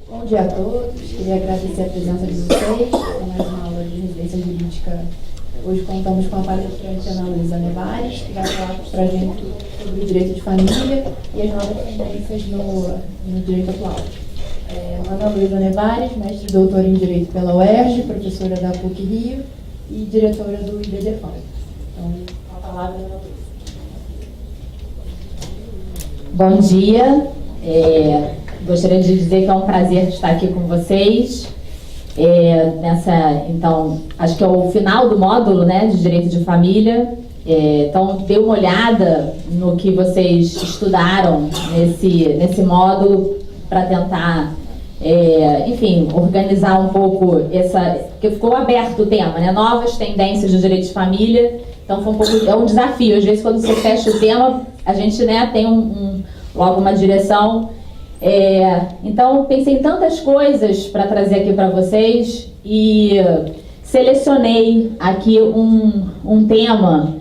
Bom dia a todos, queria agradecer a presença de vocês para mais uma aula de residência jurídica. Hoje contamos com a palestrante Ana Luísa Nevares, que vai falar para a gente sobre o direito de família e as novas tendências no direito atual. Ana Luísa Nevares, mestre e doutora em Direito pela UERJ, professora da PUC-Rio e diretora do IBDFAM. Então, a palavra é Ana Luísa. Bom dia. Gostaria de dizer que é um prazer estar aqui com vocês. Então, acho que é o final do módulo, né, de Direito de Família. Então, dê uma olhada no que vocês estudaram nesse módulo para tentar, enfim, organizar um pouco porque ficou aberto o tema, né, novas tendências do Direito de Família. Então, é um desafio. Às vezes, quando você fecha o tema, a gente, né, tem logo uma direção. Então, pensei em tantas coisas para trazer aqui para vocês e selecionei aqui um tema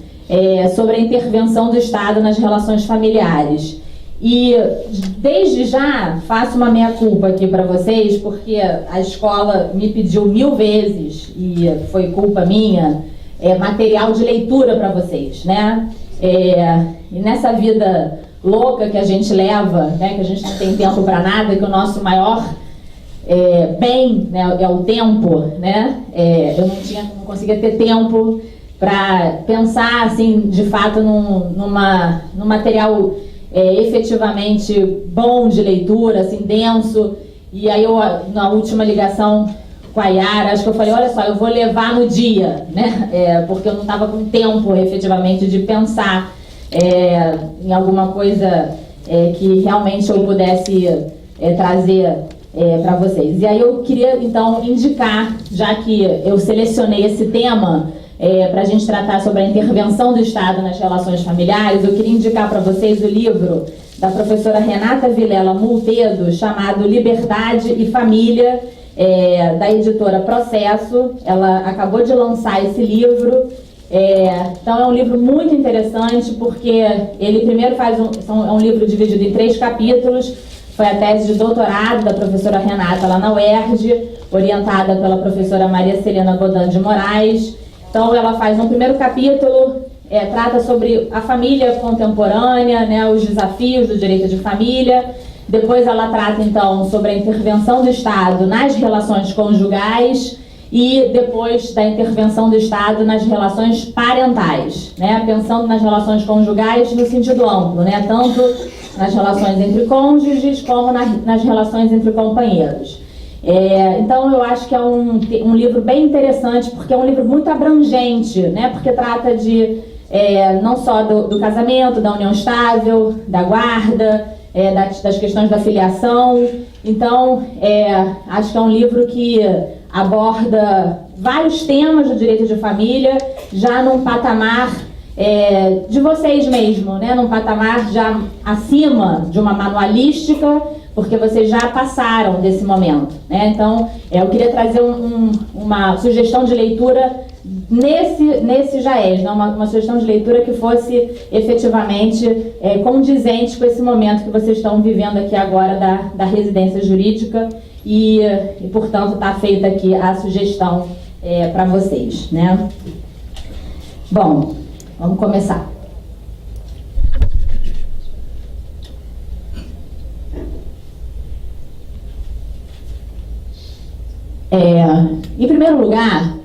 sobre a intervenção do Estado nas relações familiares. E desde já faço uma meia-culpa aqui para vocês, porque a escola me pediu 1000 vezes, e foi culpa minha, material de leitura para vocês, né? E nessa vida louca que a gente leva, né, que a gente não tem tempo para nada, que o nosso maior bem, né, é o tempo, né? Eu não conseguia ter tempo para pensar assim, de fato, num material efetivamente bom de leitura, assim, denso. E aí na última ligação com a Yara, acho que eu falei, olha só, eu vou levar no dia, né? Porque eu não estava com tempo efetivamente de pensar em alguma coisa que realmente eu pudesse trazer para vocês. E aí eu queria, então, indicar, já que eu selecionei esse tema para a gente tratar sobre a intervenção do Estado nas relações familiares, eu queria indicar para vocês o livro da professora Renata Vilela Multedo, chamado Liberdade e Família, da editora Processo. Ela acabou de lançar esse livro. Então é um livro muito interessante, porque ele primeiro é um livro dividido em 3 capítulos. Foi a tese de doutorado da professora Renata lá na UERJ, orientada pela professora Maria Celina Godan de Moraes. Então ela faz um primeiro capítulo, trata sobre a família contemporânea, né, os desafios do direito de família. Depois ela trata então sobre a intervenção do Estado nas relações conjugais, e depois da intervenção do Estado nas relações parentais, né? Pensando nas relações conjugais no sentido amplo, né? Tanto nas relações entre cônjuges como nas relações entre companheiros. Então eu acho que é um livro bem interessante, porque é um livro muito abrangente, né? Porque trata de não só do casamento, da união estável, da guarda, das questões da filiação. Então acho que é um livro que aborda vários temas do direito de família, já num patamar de vocês mesmo, né? Num patamar já acima de uma manualística, porque vocês já passaram desse momento, né? Então, eu queria trazer uma sugestão de leitura nesse jaez, né? Uma sugestão de leitura que fosse efetivamente condizente com esse momento que vocês estão vivendo aqui agora da residência jurídica. E portanto, está feita aqui a sugestão para vocês, né? Bom, vamos começar. Em primeiro lugar,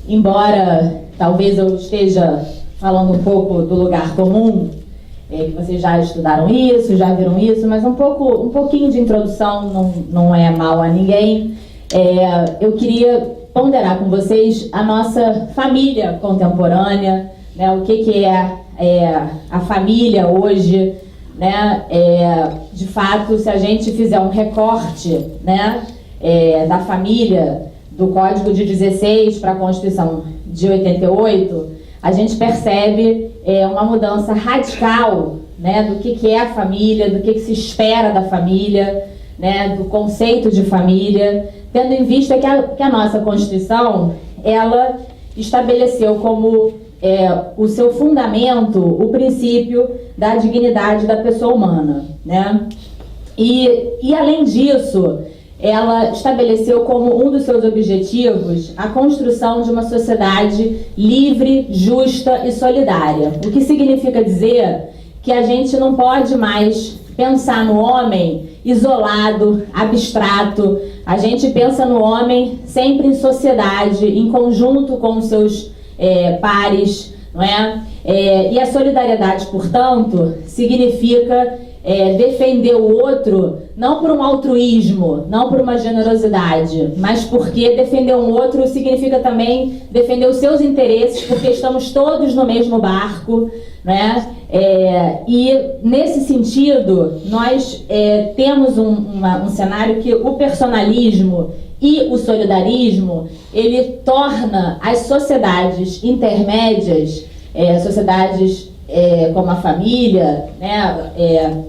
embora talvez eu esteja falando um pouco do lugar comum, que vocês já estudaram isso, já viram isso, mas um pouquinho de introdução não é mal a ninguém. Eu queria ponderar com vocês a nossa família contemporânea, né? O que é a família hoje, né? De fato, se a gente fizer um recorte, né, da família do Código de 16 para a Constituição de 88, a gente percebe uma mudança radical, né, do que é a família, do que se espera da família, né, do conceito de família, tendo em vista que a nossa Constituição, ela estabeleceu como o seu fundamento o princípio da dignidade da pessoa humana, né? E além disso, ela estabeleceu como um dos seus objetivos a construção de uma sociedade livre, justa e solidária. O que significa dizer que a gente não pode mais pensar no homem isolado, abstrato. A gente pensa no homem sempre em sociedade, em conjunto com os seus pares, não é? E a solidariedade, portanto, significa defender o outro não por um altruísmo, não por uma generosidade, mas porque defender um outro significa também defender os seus interesses, porque estamos todos no mesmo barco, né? E nesse sentido nós temos um cenário que o personalismo e o solidarismo, ele torna as sociedades intermédias, sociedades como a família, né?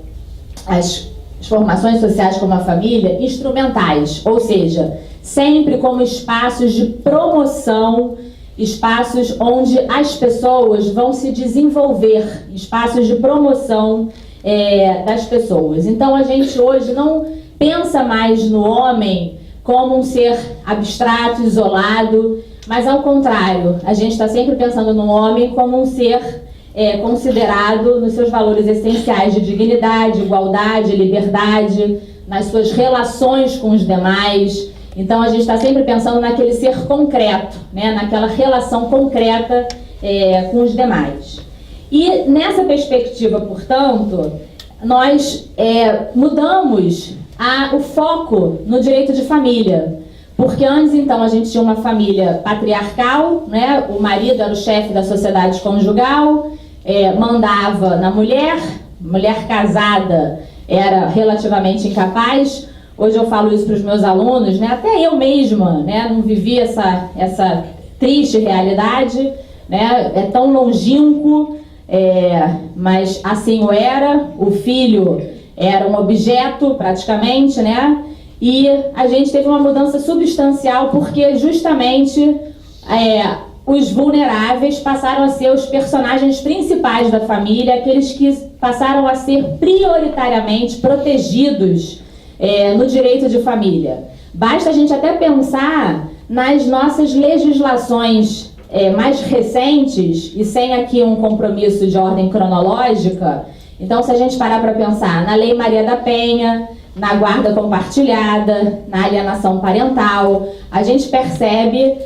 As formações sociais como a família, instrumentais, ou seja, sempre como espaços de promoção, espaços onde as pessoas vão se desenvolver, espaços de promoção das pessoas. Então a gente hoje não pensa mais no homem como um ser abstrato, isolado, mas ao contrário, a gente está sempre pensando no homem como um ser considerado nos seus valores essenciais de dignidade, igualdade, liberdade, nas suas relações com os demais. Então a gente está sempre pensando naquele ser concreto, né? Naquela relação concreta com os demais. E nessa perspectiva, portanto, nós mudamos o foco no direito de família. Porque antes, então, a gente tinha uma família patriarcal, né? O marido era o chefe da sociedade conjugal, mandava na mulher casada era relativamente incapaz. Hoje eu falo isso para os meus alunos, né? Até eu mesma, né? Não vivi essa triste realidade, né? É tão longínquo, mas assim o era. O filho era um objeto, praticamente, né? E a gente teve uma mudança substancial porque justamente os vulneráveis passaram a ser os personagens principais da família, aqueles que passaram a ser prioritariamente protegidos no direito de família. Basta a gente até pensar nas nossas legislações mais recentes, e sem aqui um compromisso de ordem cronológica. Então, se a gente parar para pensar na Lei Maria da Penha, na guarda compartilhada, na alienação parental, a gente percebe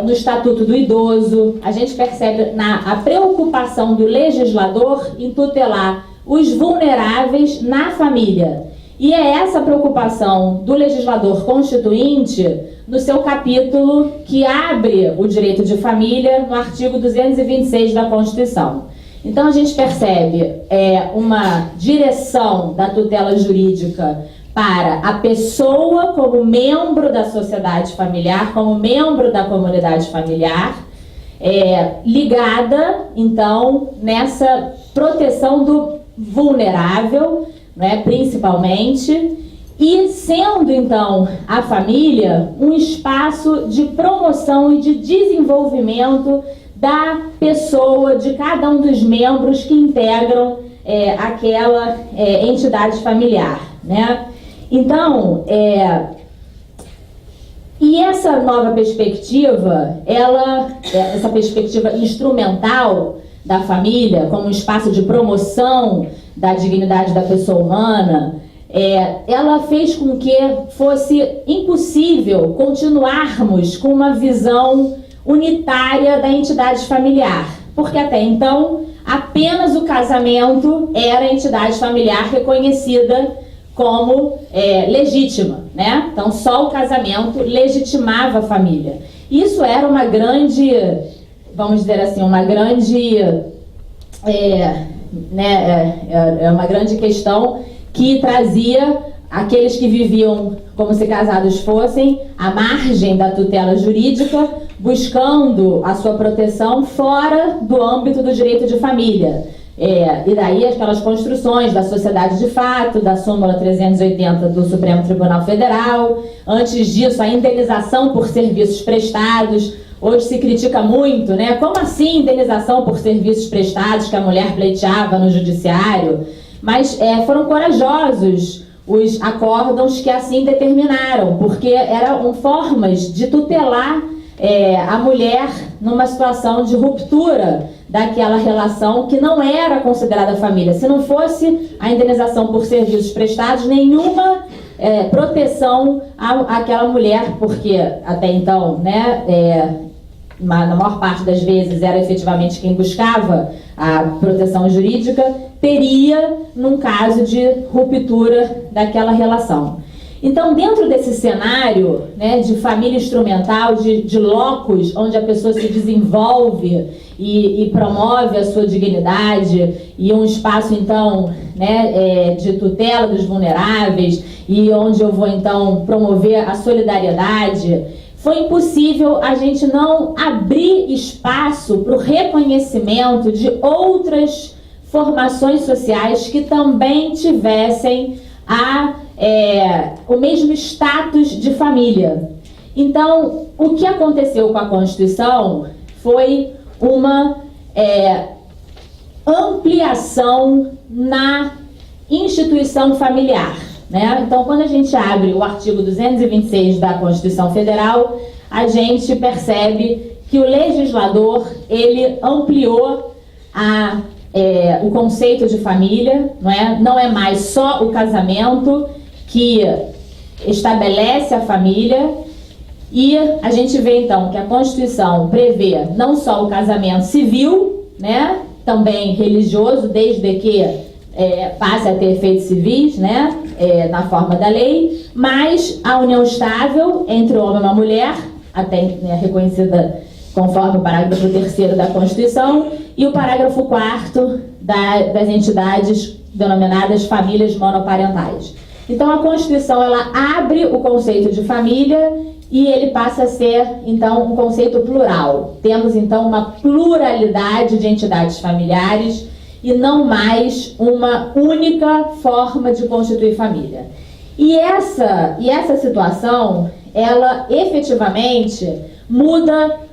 no Estatuto do Idoso, a gente percebe a preocupação do legislador em tutelar os vulneráveis na família. E é essa preocupação do legislador constituinte no seu capítulo que abre o direito de família no artigo 226 da Constituição. Então a gente percebe uma direção da tutela jurídica para a pessoa como membro da sociedade familiar, como membro da comunidade familiar, ligada, então, nessa proteção do vulnerável, né, principalmente, e sendo, então, a família um espaço de promoção e de desenvolvimento da pessoa, de cada um dos membros que integram aquela entidade familiar, né? Então, e essa nova perspectiva, essa perspectiva instrumental da família como um espaço de promoção da dignidade da pessoa humana, ela fez com que fosse impossível continuarmos com uma visão unitária da entidade familiar, porque até então apenas o casamento era a entidade familiar reconhecida como legítima, né? Então só o casamento legitimava a família. Isso era uma grande, vamos dizer assim, uma grande uma grande questão que trazia aqueles que viviam como se casados fossem à margem da tutela jurídica, buscando a sua proteção fora do âmbito do direito de família. E daí aquelas construções da sociedade de fato, da súmula 380 do Supremo Tribunal Federal. Antes disso, a indenização por serviços prestados. Hoje se critica muito, né? Como assim indenização por serviços prestados que a mulher pleiteava no judiciário? Mas foram corajosos os acórdãos que assim determinaram, porque eram formas de tutelar a mulher numa situação de ruptura daquela relação que não era considerada família. Se não fosse a indenização por serviços prestados, nenhuma proteção àquela mulher, porque até então, né, na maior parte das vezes era efetivamente quem buscava a proteção jurídica, teria num caso de ruptura daquela relação. Então, dentro desse cenário, né, de família instrumental, de locus onde a pessoa se desenvolve e promove a sua dignidade, e um espaço, então, né, de tutela dos vulneráveis, e onde eu vou, então, promover a solidariedade, foi impossível a gente não abrir espaço para o reconhecimento de outras formações sociais que também tivessem o mesmo status de família. Então, o que aconteceu com a Constituição foi uma ampliação na instituição familiar, né? Então, quando a gente abre o artigo 226 da Constituição Federal, a gente percebe que o legislador, ele ampliou o conceito de família, não é mais só o casamento que estabelece a família, e a gente vê então que a Constituição prevê não só o casamento civil, né, também religioso, desde que passe a ter efeitos civis, né, na forma da lei, mas a união estável entre o homem e uma mulher, até reconhecida conforme o parágrafo 3º da Constituição, e o parágrafo 4º das entidades denominadas famílias monoparentais. Então, a Constituição, ela abre o conceito de família e ele passa a ser, então, um conceito plural. Temos, então, uma pluralidade de entidades familiares e não mais uma única forma de constituir família. E essa situação, ela efetivamente muda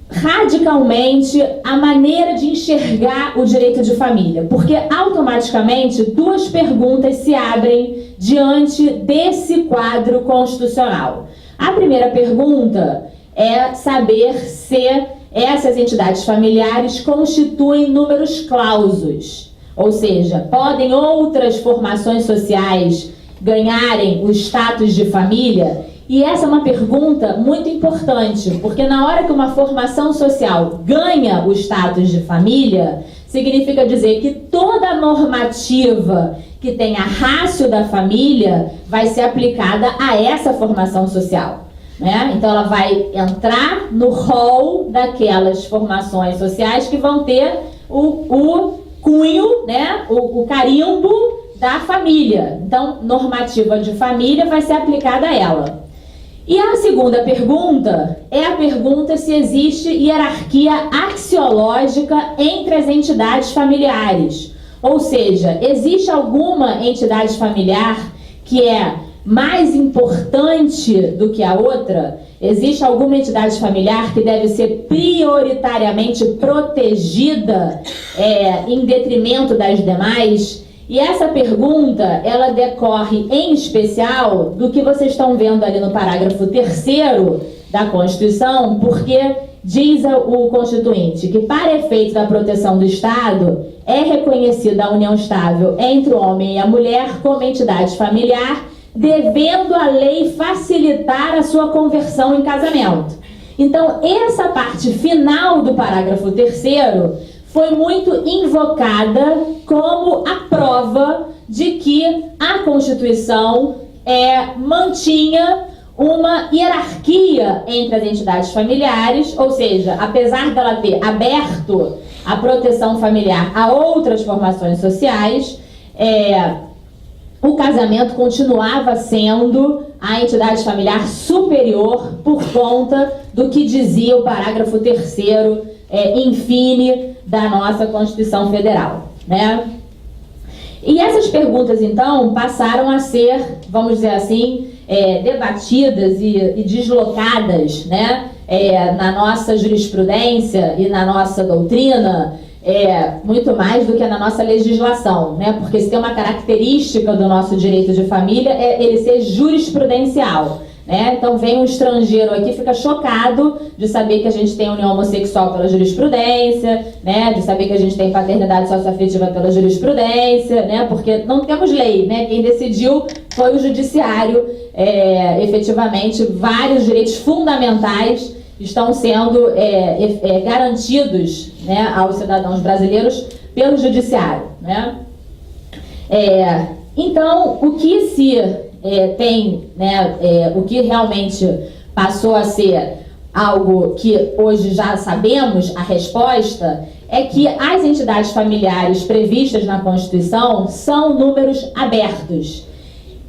radicalmente a maneira de enxergar o direito de família, porque automaticamente duas perguntas se abrem diante desse quadro constitucional. A primeira pergunta é saber se essas entidades familiares constituem números clausos, ou seja, podem outras formações sociais ganharem o status de família? E essa é uma pergunta muito importante, porque na hora que uma formação social ganha o status de família, significa dizer que toda normativa que tenha ratio da família vai ser aplicada a essa formação social, né? Então ela vai entrar no rol daquelas formações sociais que vão ter o cunho, né? o carimbo da família. Então, normativa de família vai ser aplicada a ela. E a segunda pergunta é a pergunta se existe hierarquia axiológica entre as entidades familiares. Ou seja, existe alguma entidade familiar que é mais importante do que a outra? Existe alguma entidade familiar que deve ser prioritariamente protegida em detrimento das demais? E essa pergunta, ela decorre em especial do que vocês estão vendo ali no parágrafo 3º da Constituição, porque diz o Constituinte que para efeito da proteção do Estado é reconhecida a união estável entre o homem e a mulher como entidade familiar, devendo a lei facilitar a sua conversão em casamento. Então, essa parte final do parágrafo 3º foi muito invocada como a prova de que a Constituição mantinha uma hierarquia entre as entidades familiares, ou seja, apesar dela ter aberto a proteção familiar a outras formações sociais, o casamento continuava sendo a entidade familiar superior por conta do que dizia o parágrafo 3º, infine, da nossa Constituição Federal, né? E essas perguntas, então, passaram a ser, vamos dizer assim, debatidas e deslocadas, né, na nossa jurisprudência e na nossa doutrina, muito mais do que na nossa legislação, né? Porque se tem uma característica do nosso direito de família é ele ser jurisprudencial, né? Então vem um estrangeiro aqui, fica chocado de saber que a gente tem união homossexual pela jurisprudência, né? De saber que a gente tem paternidade socioafetiva pela jurisprudência, né? Porque não temos lei, né? Quem decidiu foi o judiciário. Efetivamente, vários direitos fundamentais estão sendo garantidos, né, aos cidadãos brasileiros pelo judiciário, né? Então, o que se tem, né, o que realmente passou a ser algo que hoje já sabemos a resposta é que as entidades familiares previstas na Constituição são números abertos.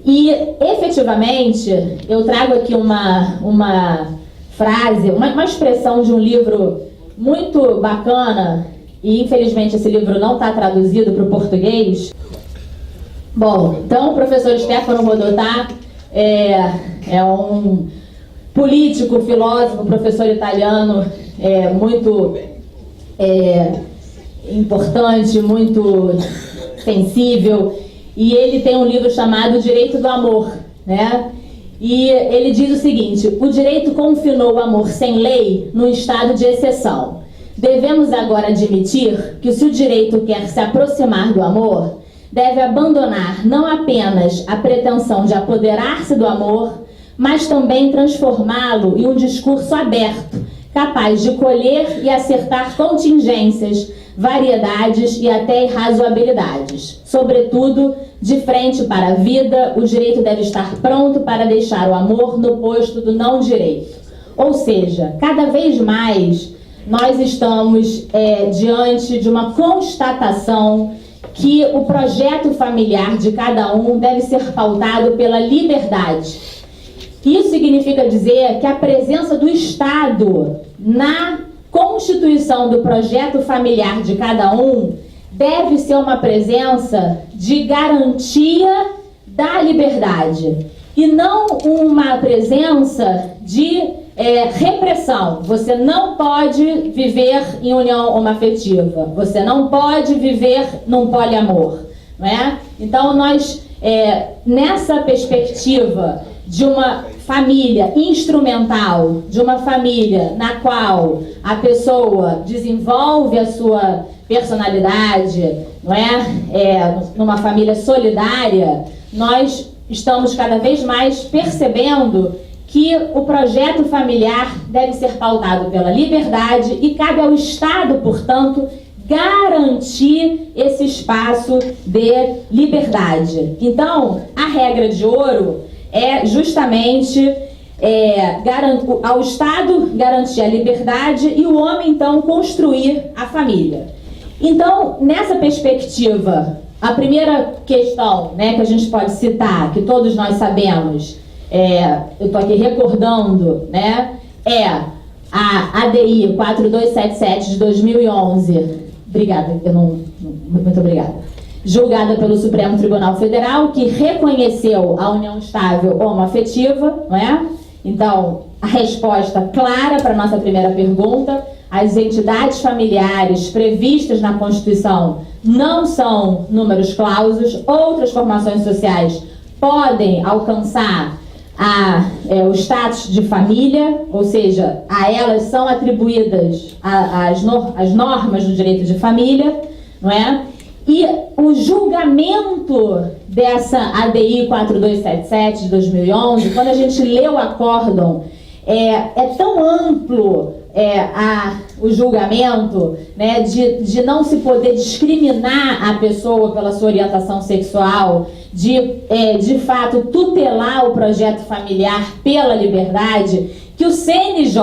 E, efetivamente, eu trago aqui uma frase, uma expressão de um livro muito bacana, e infelizmente esse livro não está traduzido para o português. Bom, então o professor Stefano Rodotà é um político, filósofo, professor italiano muito importante, muito sensível, e ele tem um livro chamado Direito do Amor, né? E ele diz o seguinte: o direito confinou o amor sem lei no estado de exceção. Devemos agora admitir que se o direito quer se aproximar do amor, deve abandonar não apenas a pretensão de apoderar-se do amor, mas também transformá-lo em um discurso aberto, capaz de colher e acertar contingências, variedades e até irrazoabilidades. Sobretudo, de frente para a vida, o direito deve estar pronto para deixar o amor no posto do não direito. Ou seja, cada vez mais nós estamos diante de uma constatação que o projeto familiar de cada um deve ser pautado pela liberdade. Isso significa dizer que a presença do Estado na constituição do projeto familiar de cada um deve ser uma presença de garantia da liberdade e não uma presença de repressão. Você não pode viver em união homoafetiva, você não pode viver num poliamor, não é? Então nós, nessa perspectiva de uma família instrumental, de uma família na qual a pessoa desenvolve a sua personalidade, não é? Numa família solidária, nós estamos cada vez mais percebendo que o projeto familiar deve ser pautado pela liberdade e cabe ao Estado, portanto, garantir esse espaço de liberdade. Então, a regra de ouro é justamente ao Estado garantir a liberdade e o homem, então, construir a família. Então, nessa perspectiva, a primeira questão, né, que a gente pode citar, que todos nós sabemos, eu estou aqui recordando, né, é a ADI 4277 de 2011, muito obrigada, julgada pelo Supremo Tribunal Federal, que reconheceu a união estável homoafetiva, não é? Então, a resposta clara para a nossa primeira pergunta: as entidades familiares previstas na Constituição não são números clausos. Outras formações sociais podem alcançar o status de família, ou seja, a elas são atribuídas as normas do direito de família, não é? E o julgamento dessa ADI 4277 de 2011, quando a gente lê o acórdão, é tão amplo o julgamento, né, de não se poder discriminar a pessoa pela sua orientação sexual, de fato tutelar o projeto familiar pela liberdade, que o CNJ,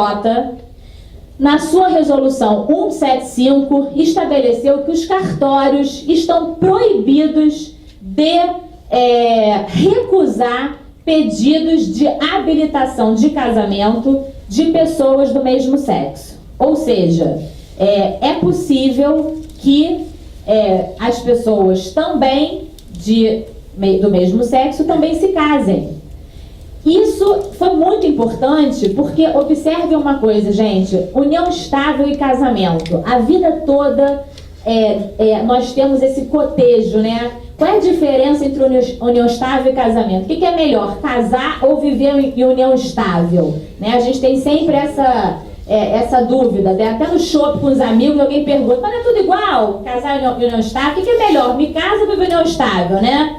na sua resolução 175, estabeleceu que os cartórios estão proibidos de recusar pedidos de habilitação de casamento de pessoas do mesmo sexo. Ou seja, é possível que as pessoas também do mesmo sexo também se casem. Isso foi muito importante porque, observe uma coisa, gente: união estável e casamento. A vida toda nós temos esse cotejo, né? Qual é a diferença entre união estável e casamento? O que é melhor, casar ou viver em união estável? Né? A gente tem sempre essa dúvida, né? Até no shopping com os amigos, alguém pergunta, mas não é tudo igual? Casar em união estável? O que é melhor, me casa ou viver em união estável, né?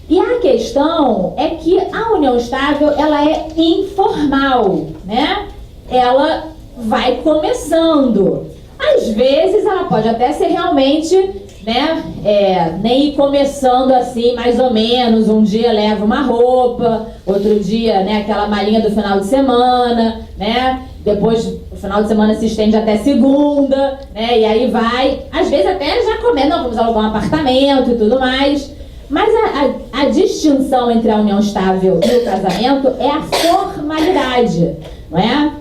E a questão é que a união estável, ela é informal, né? Ela vai começando. Às vezes ela pode até ser realmente, né, nem ir começando assim, mais ou menos, um dia leva uma roupa, outro dia, né, aquela malinha do final de semana, né, depois o final de semana se estende até segunda, né, e aí vai, às vezes até já não, vamos alugar um apartamento e tudo mais, mas a distinção entre a união estável e o casamento é a formalidade, não é?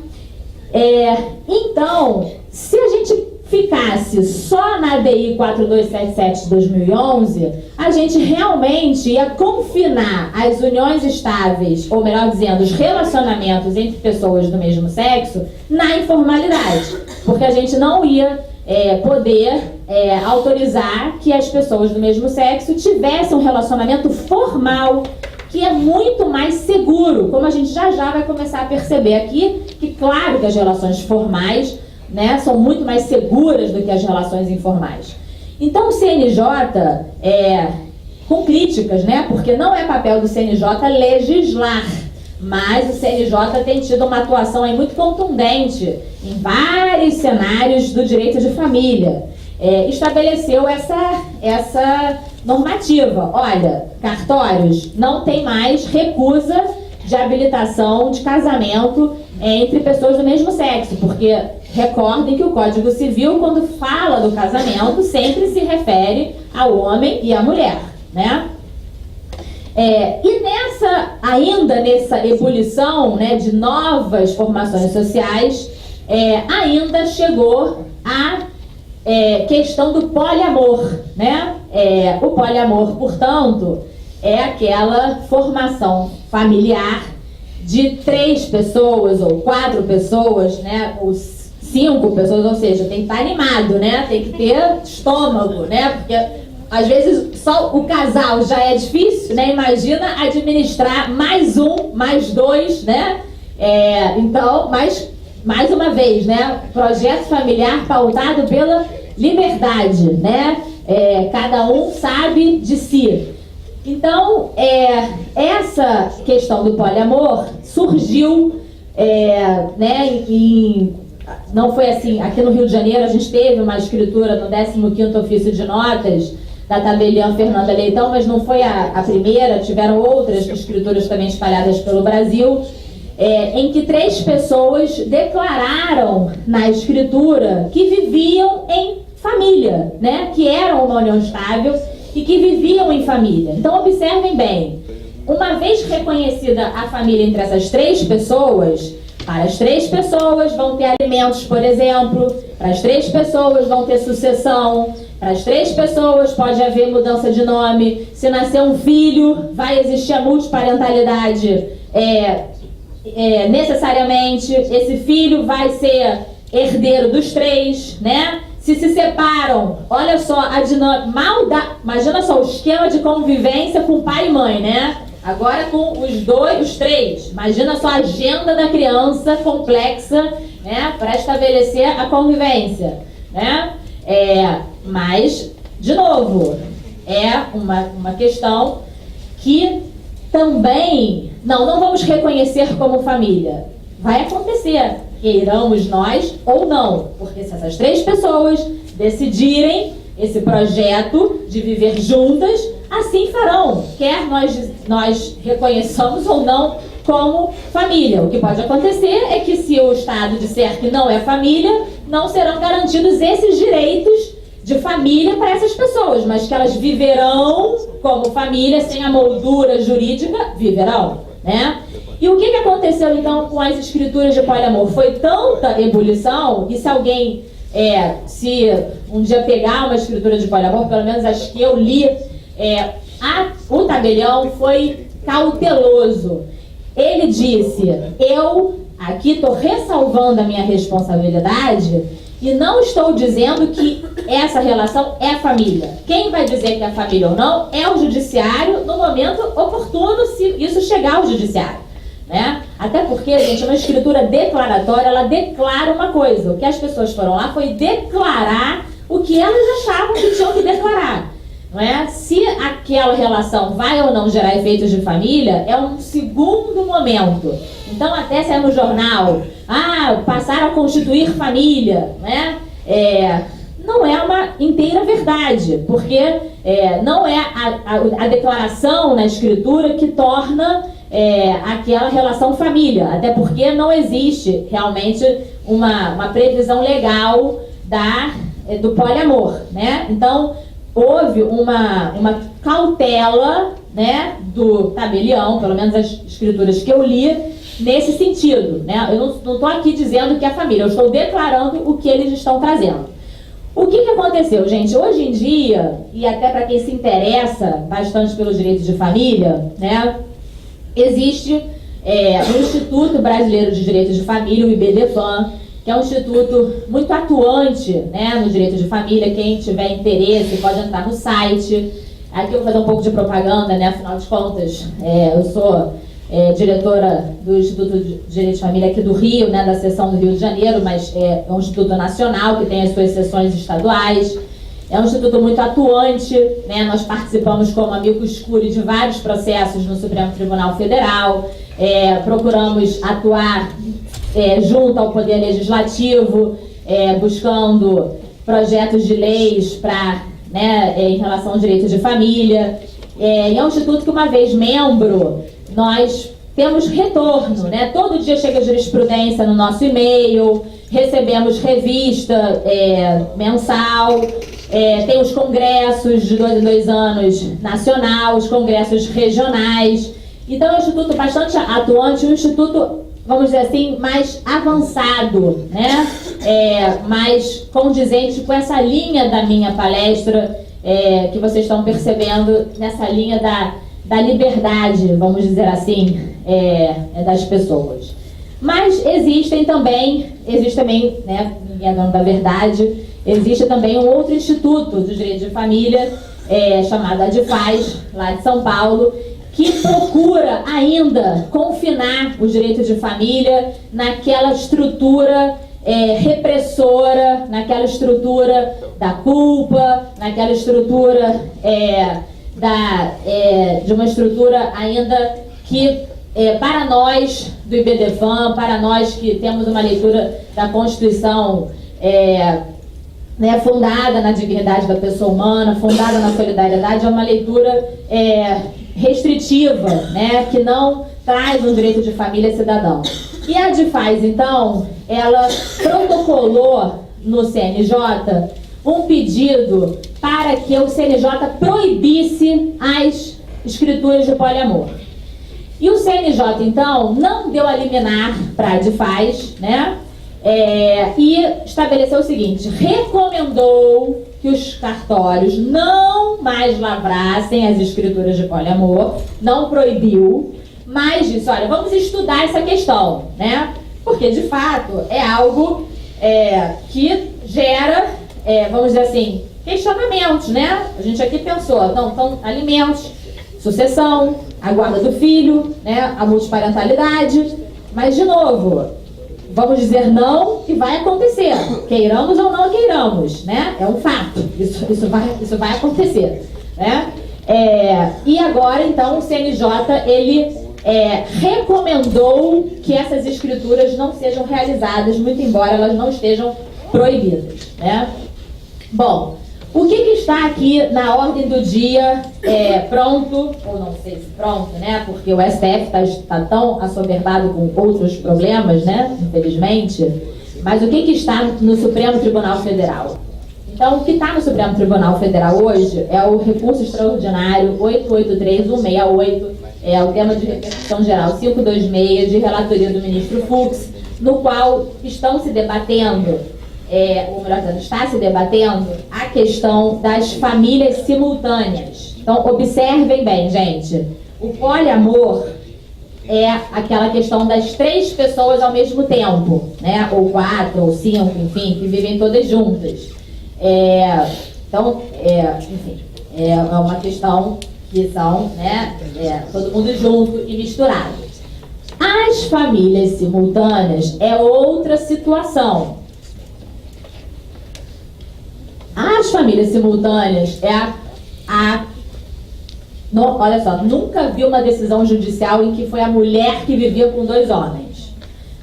Então, se a gente ficasse só na ADI 4277 de 2011, a gente realmente ia confinar as uniões estáveis, ou melhor dizendo, os relacionamentos entre pessoas do mesmo sexo, na informalidade. Porque a gente não ia poder autorizar que as pessoas do mesmo sexo tivessem um relacionamento formal, que é muito mais seguro, como a gente já vai começar a perceber aqui, que claro que as relações formais, né, são muito mais seguras do que as relações informais. Então o CNJ, com críticas, né, porque não é papel do CNJ legislar, mas o CNJ tem tido uma atuação aí muito contundente em vários cenários do direito de família. Estabeleceu essa normativa. Olha, cartórios não tem mais recusa de habilitação de casamento entre pessoas do mesmo sexo, porque recordem que o Código Civil, quando fala do casamento, sempre se refere ao homem e à mulher, né? E nessa ebulição, né, de novas formações sociais, ainda chegou a questão do poliamor, né? O poliamor, portanto, é aquela formação familiar de 3 pessoas ou 4 pessoas, né? Ou 5 pessoas, ou seja, tem que estar animado, né? Tem que ter estômago, né? Porque às vezes só o casal já é difícil, né? Imagina administrar mais 1, mais 2, né? Então, mais uma vez, né? Projeto familiar pautado pela liberdade, né? Cada um sabe de si. Então, essa questão do poliamor surgiu, né, não foi assim, aqui no Rio de Janeiro a gente teve uma escritura no 15º Ofício de Notas da tabeliã Fernanda Leitão, mas não foi a primeira, tiveram outras escrituras também espalhadas pelo Brasil, em que 3 pessoas declararam na escritura que viviam em família, né, que eram uma união estável e que viviam em família. Então observem bem, uma vez reconhecida a família entre essas 3 pessoas, para as 3 pessoas vão ter alimentos, por exemplo, para as 3 pessoas vão ter sucessão, para as 3 pessoas pode haver mudança de nome, se nascer um filho, vai existir a multiparentalidade necessariamente, esse filho vai ser herdeiro dos 3, né? Se separam, olha só a dinâmica, imagina só o esquema de convivência com pai e mãe, né? Agora com os 3, imagina só a agenda da criança complexa, né? Para estabelecer a convivência, né? Mas, de novo, uma questão que também não vamos reconhecer como família. Vai acontecer, queiramos nós ou não, porque se essas 3 pessoas decidirem esse projeto de viver juntas, assim farão, quer nós reconheçamos ou não como família. O que pode acontecer é que se o Estado disser que não é família, não serão garantidos esses direitos de família para essas pessoas, mas que elas viverão como família, sem a moldura jurídica, viverão, né? E o que aconteceu então com as escrituras de poliamor? Foi tanta ebulição, e se alguém, se um dia pegar uma escritura de poliamor, pelo menos as que eu li, o tabelião foi cauteloso. Ele disse, eu aqui estou ressalvando a minha responsabilidade e não estou dizendo que essa relação é família. Quem vai dizer que é família ou não é o judiciário no momento oportuno, se isso chegar ao judiciário, né? Até porque, gente, uma escritura declaratória, ela declara uma coisa. O que as pessoas foram lá foi declarar o que elas achavam que tinham que declarar, não é? Se aquela relação vai ou não gerar efeitos de família, é um segundo momento. Então, até se é no jornal, passaram a constituir família, né? Não é uma inteira verdade, porque não é a declaração na escritura que torna aquela relação família, até porque não existe realmente uma previsão legal do poliamor, né? Então, houve uma cautela, né, do tabelião, pelo menos as escrituras que eu li, nesse sentido, né? Eu não estou aqui dizendo que é família, eu estou declarando o que eles estão trazendo. O que aconteceu, gente? Hoje em dia, e até para quem se interessa bastante pelos direitos de família, né, existe o Instituto Brasileiro de Direitos de Família, o IBDFAM, que é um instituto muito atuante, né, no direito de família. Quem tiver interesse pode entrar no site. Aqui eu vou fazer um pouco de propaganda, né, afinal de contas, eu sou diretora do Instituto de Direito de Família aqui do Rio, né, da seção do Rio de Janeiro, mas é um instituto nacional que tem as suas seções estaduais. É um instituto muito atuante, né? Nós participamos como amicus curiae de vários processos no Supremo Tribunal Federal, procuramos atuar junto ao Poder Legislativo, buscando projetos de leis em relação ao direito de família. E é um instituto que, uma vez membro, nós temos retorno, né? Todo dia chega jurisprudência no nosso e-mail, recebemos revista mensal, tem os congressos de 2 em 2 anos nacional, os congressos regionais. Então é um instituto bastante atuante, um instituto, vamos dizer assim, mais avançado, né? Mais condizente com essa linha da minha palestra, que vocês estão percebendo, nessa linha da liberdade, vamos dizer assim, das pessoas. Mas existe também, né, ninguém é dono da verdade, existe também um outro instituto de direito de família, chamado ADFAS, lá de São Paulo, que procura ainda confinar o direito de família naquela estrutura repressora, naquela estrutura da culpa, naquela estrutura de uma estrutura ainda que, para nós do IBDFAM, para nós que temos uma leitura da Constituição fundada na dignidade da pessoa humana, fundada na solidariedade, é uma leitura restritiva, né, que não traz um direito de família cidadão. E a ADFAS, então, ela protocolou no CNJ um pedido para que o CNJ proibisse as escrituras de poliamor. E o CNJ, então, não deu a liminar para a ADFAS, né? E estabeleceu o seguinte: recomendou que os cartórios não mais lavrassem as escrituras de poliamor, não proibiu, mas disse: olha, vamos estudar essa questão, né? Porque, de fato, é algo que gera, vamos dizer assim, questionamentos, né? A gente aqui pensou, então, alimentos, sucessão, a guarda do filho, né? A multiparentalidade, mas, de novo, vamos dizer não, que vai acontecer, queiramos ou não queiramos, né? É um fato, isso vai acontecer, né? E agora, então, o CNJ, ele recomendou que essas escrituras não sejam realizadas, muito embora elas não estejam proibidas, né? Bom, o que está aqui na ordem do dia pronto, ou não sei se pronto, né? Porque o STF está tão assoberbado com outros problemas, né? Infelizmente. Mas o que está no Supremo Tribunal Federal? Então, o que está no Supremo Tribunal Federal hoje é o recurso extraordinário 883-168, o tema de repercussão geral 526, de relatoria do ministro Fux, no qual estão se debatendo, ou melhor dizendo, está se debatendo a questão das famílias simultâneas. Então, observem bem, gente, o poliamor é aquela questão das 3 pessoas ao mesmo tempo, né? Ou 4, ou 5, enfim, que vivem todas juntas. Então, enfim, é uma questão que são, né, todo mundo junto e misturado. As famílias simultâneas é outra situação. As famílias simultâneas olha só, nunca vi uma decisão judicial em que foi a mulher que vivia com 2 homens.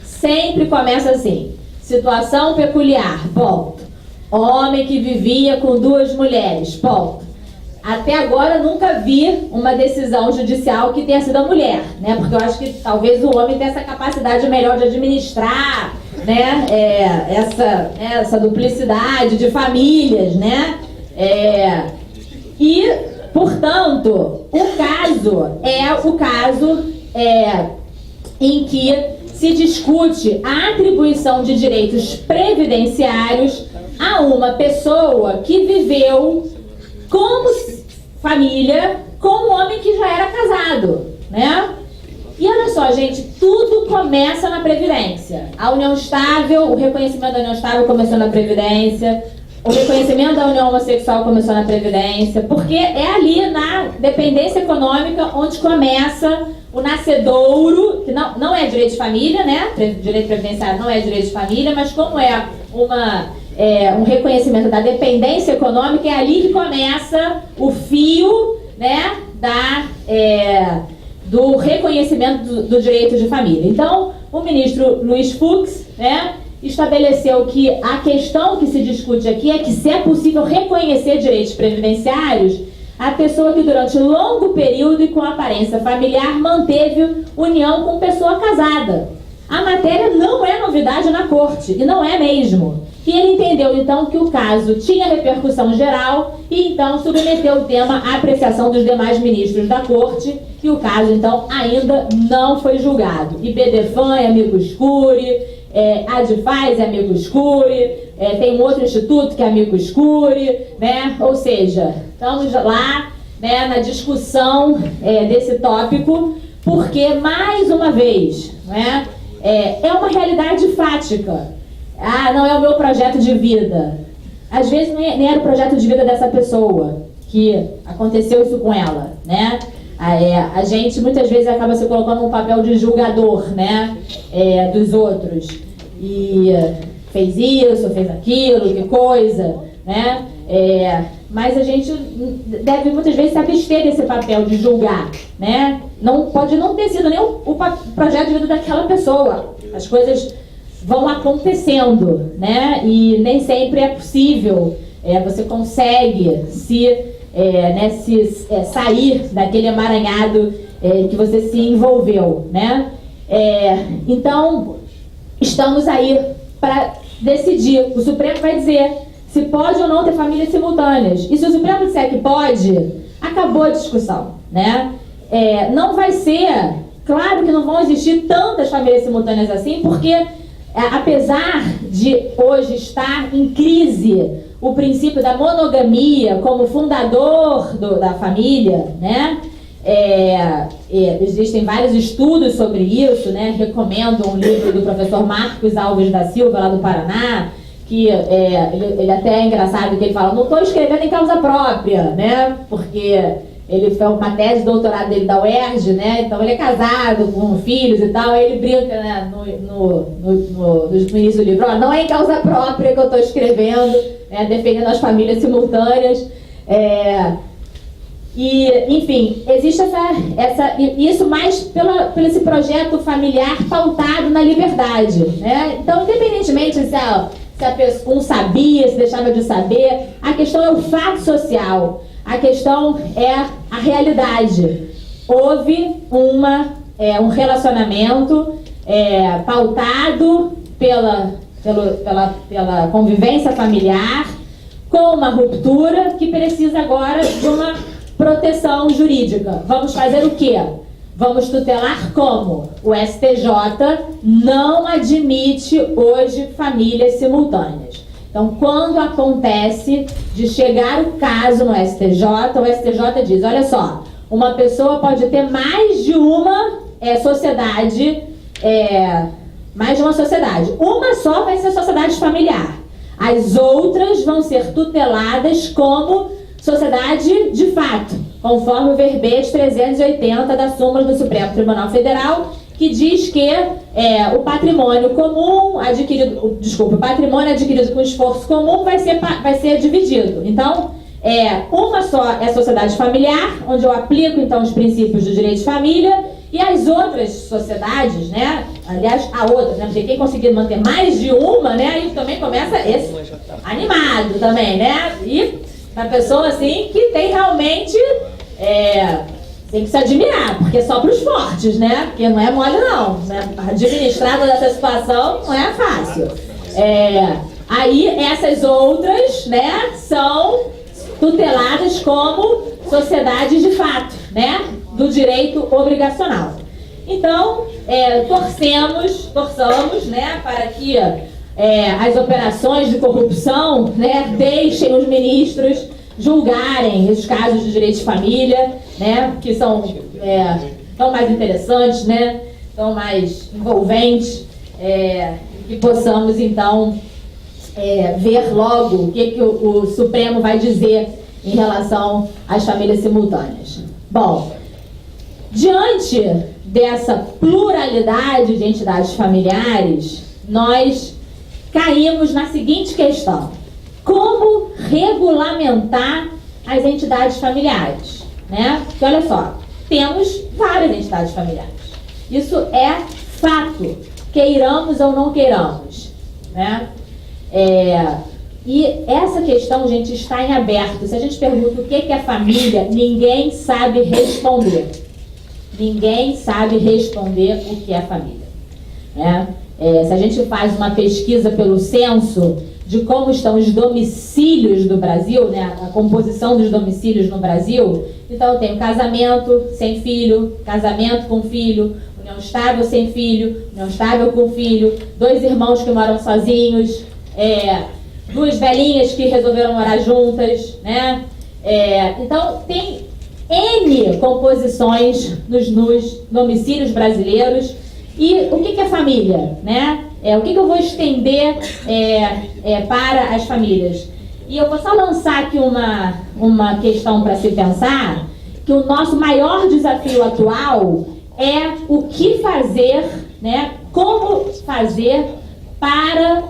Sempre começa assim: situação peculiar, ponto. Homem que vivia com 2 mulheres, ponto. Até agora nunca vi uma decisão judicial que tenha sido a mulher, né? Porque eu acho que talvez o homem tenha essa capacidade melhor de administrar, né? Essa duplicidade de famílias, né? Portanto, o caso em que se discute a atribuição de direitos previdenciários a uma pessoa que viveu como família com um homem que já era casado, né? E olha só, gente, tudo começa na Previdência. A união estável, o reconhecimento da união estável começou na Previdência, o reconhecimento da união homossexual começou na Previdência, porque é ali na dependência econômica onde começa o nascedouro, que não é direito de família, né? Direito previdenciário não é direito de família, mas como é um reconhecimento da dependência econômica, é ali que começa o fio, né, do reconhecimento do direito de família. Então, o ministro Luiz Fux, né, estabeleceu que a questão que se discute aqui é que se é possível reconhecer direitos previdenciários a pessoa que durante longo período e com aparência familiar manteve união com pessoa casada. A matéria não é novidade na corte, e não é mesmo. E ele entendeu, então, que o caso tinha repercussão geral e, então, submeteu o tema à apreciação dos demais ministros da corte e o caso, então, ainda não foi julgado. IBDFAN é amicus curiae, ADFAS é amicus curiae, tem um outro instituto que é amicus curiae, né? Ou seja, estamos lá, né, na discussão desse tópico, porque, mais uma vez, né, é uma realidade fática. Não é o meu projeto de vida. Às vezes nem era o projeto de vida dessa pessoa que aconteceu isso com ela, né? A gente muitas vezes acaba se colocando num papel de julgador, né? Dos outros. E fez isso, fez aquilo, que coisa, né? Mas a gente deve muitas vezes se abster desse papel de julgar, né? Pode não ter sido nem o projeto de vida daquela pessoa. As coisas vão acontecendo, né? E nem sempre é possível, você consegue sair daquele emaranhado que você se envolveu, né? Então, estamos aí para decidir. O Supremo vai dizer se pode ou não ter famílias simultâneas. E se o Supremo disser que pode, acabou a discussão, né? Não vai ser, claro que não vão existir tantas famílias simultâneas assim, porque apesar de hoje estar em crise o princípio da monogamia como fundador da família, né? Existem vários estudos sobre isso, né? Recomendo um livro do professor Marcos Alves da Silva, lá do Paraná, que ele até é engraçado, que ele fala: não estou escrevendo em causa própria, né? Porque ele fez uma tese de doutorado dele da UERJ, né? Então ele é casado com filhos e tal, aí ele brinca, né, no início do livro: não é em causa própria que eu estou escrevendo, né, defendendo as famílias simultâneas. E, enfim, existe isso mais pelo esse projeto familiar pautado na liberdade, né? Então, independentemente se a pessoa um sabia, se deixava de saber, a questão é o fato social. A questão é a realidade. Houve um relacionamento pautado pela convivência familiar, com uma ruptura que precisa agora de uma proteção jurídica. Vamos fazer o quê? Vamos tutelar como? O STJ não admite hoje famílias simultâneas. Então, quando acontece de chegar o caso no STJ, o STJ diz: olha só, uma pessoa pode ter mais de uma sociedade, mais de uma sociedade. Uma só vai ser sociedade familiar. As outras vão ser tuteladas como sociedade de fato, conforme o verbete 380 da súmula do Supremo Tribunal Federal, que diz que o patrimônio comum adquirido, o patrimônio adquirido com esforço comum vai ser dividido. Então, uma só é a sociedade familiar, onde eu aplico então os princípios do direito de família, e as outras sociedades, né? Aliás, a outra, né? Porque quem conseguir manter mais de uma, né? Aí também começa esse animado também, né? E a pessoa assim que tem realmente tem que se admirar, porque é só para os fortes, né? Porque não é mole não, né? Administrar toda essa situação não é fácil. Aí essas outras, né, são tuteladas como sociedades de fato, né, do direito obrigacional. Então, torçamos, né, para que as operações de corrupção, né, deixem os ministros julgarem os casos de direito de família, né, que são tão mais interessantes, né, tão mais envolventes, que possamos então ver logo o que o Supremo vai dizer em relação às famílias simultâneas. Bom, diante dessa pluralidade de entidades familiares, nós caímos na seguinte questão: como regulamentar as entidades familiares, né? Porque olha só, temos várias entidades familiares. Isso é fato, queiramos ou não queiramos, né? E essa questão, gente, está em aberto. Se a gente pergunta o que é família, ninguém sabe responder. Ninguém sabe responder o que é família, né? Se a gente faz uma pesquisa pelo censo de como estão os domicílios do Brasil, né, a composição dos domicílios no Brasil, então eu tenho casamento sem filho, casamento com filho, união estável sem filho, união estável com filho, 2 irmãos que moram sozinhos, 2 velhinhas que resolveram morar juntas, né? Então tem N composições nos domicílios brasileiros. E o que é família, né? O que eu vou estender para as famílias? E eu vou só lançar aqui uma questão para se pensar, que o nosso maior desafio atual é o que fazer, né? Como fazer para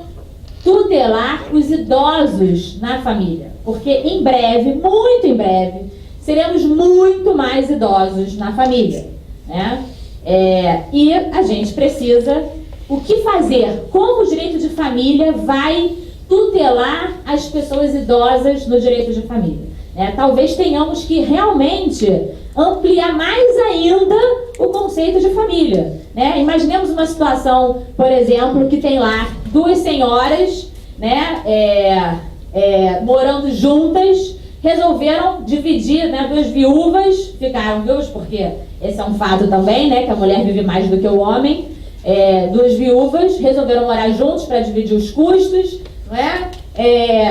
tutelar os idosos na família. Porque em breve, muito em breve, seremos muito mais idosos na família, né? E a gente precisa, o que fazer? Como o direito de família vai tutelar as pessoas idosas no direito de família? Talvez tenhamos que realmente ampliar mais ainda o conceito de família, né? Imaginemos uma situação, por exemplo, que tem lá 2 senhoras, né, morando juntas, resolveram dividir, né, 2 viúvas, ficaram viúvas, porque esse é um fato também, né, que a mulher vive mais do que o homem. 2 viúvas resolveram morar juntos para dividir os custos, não é?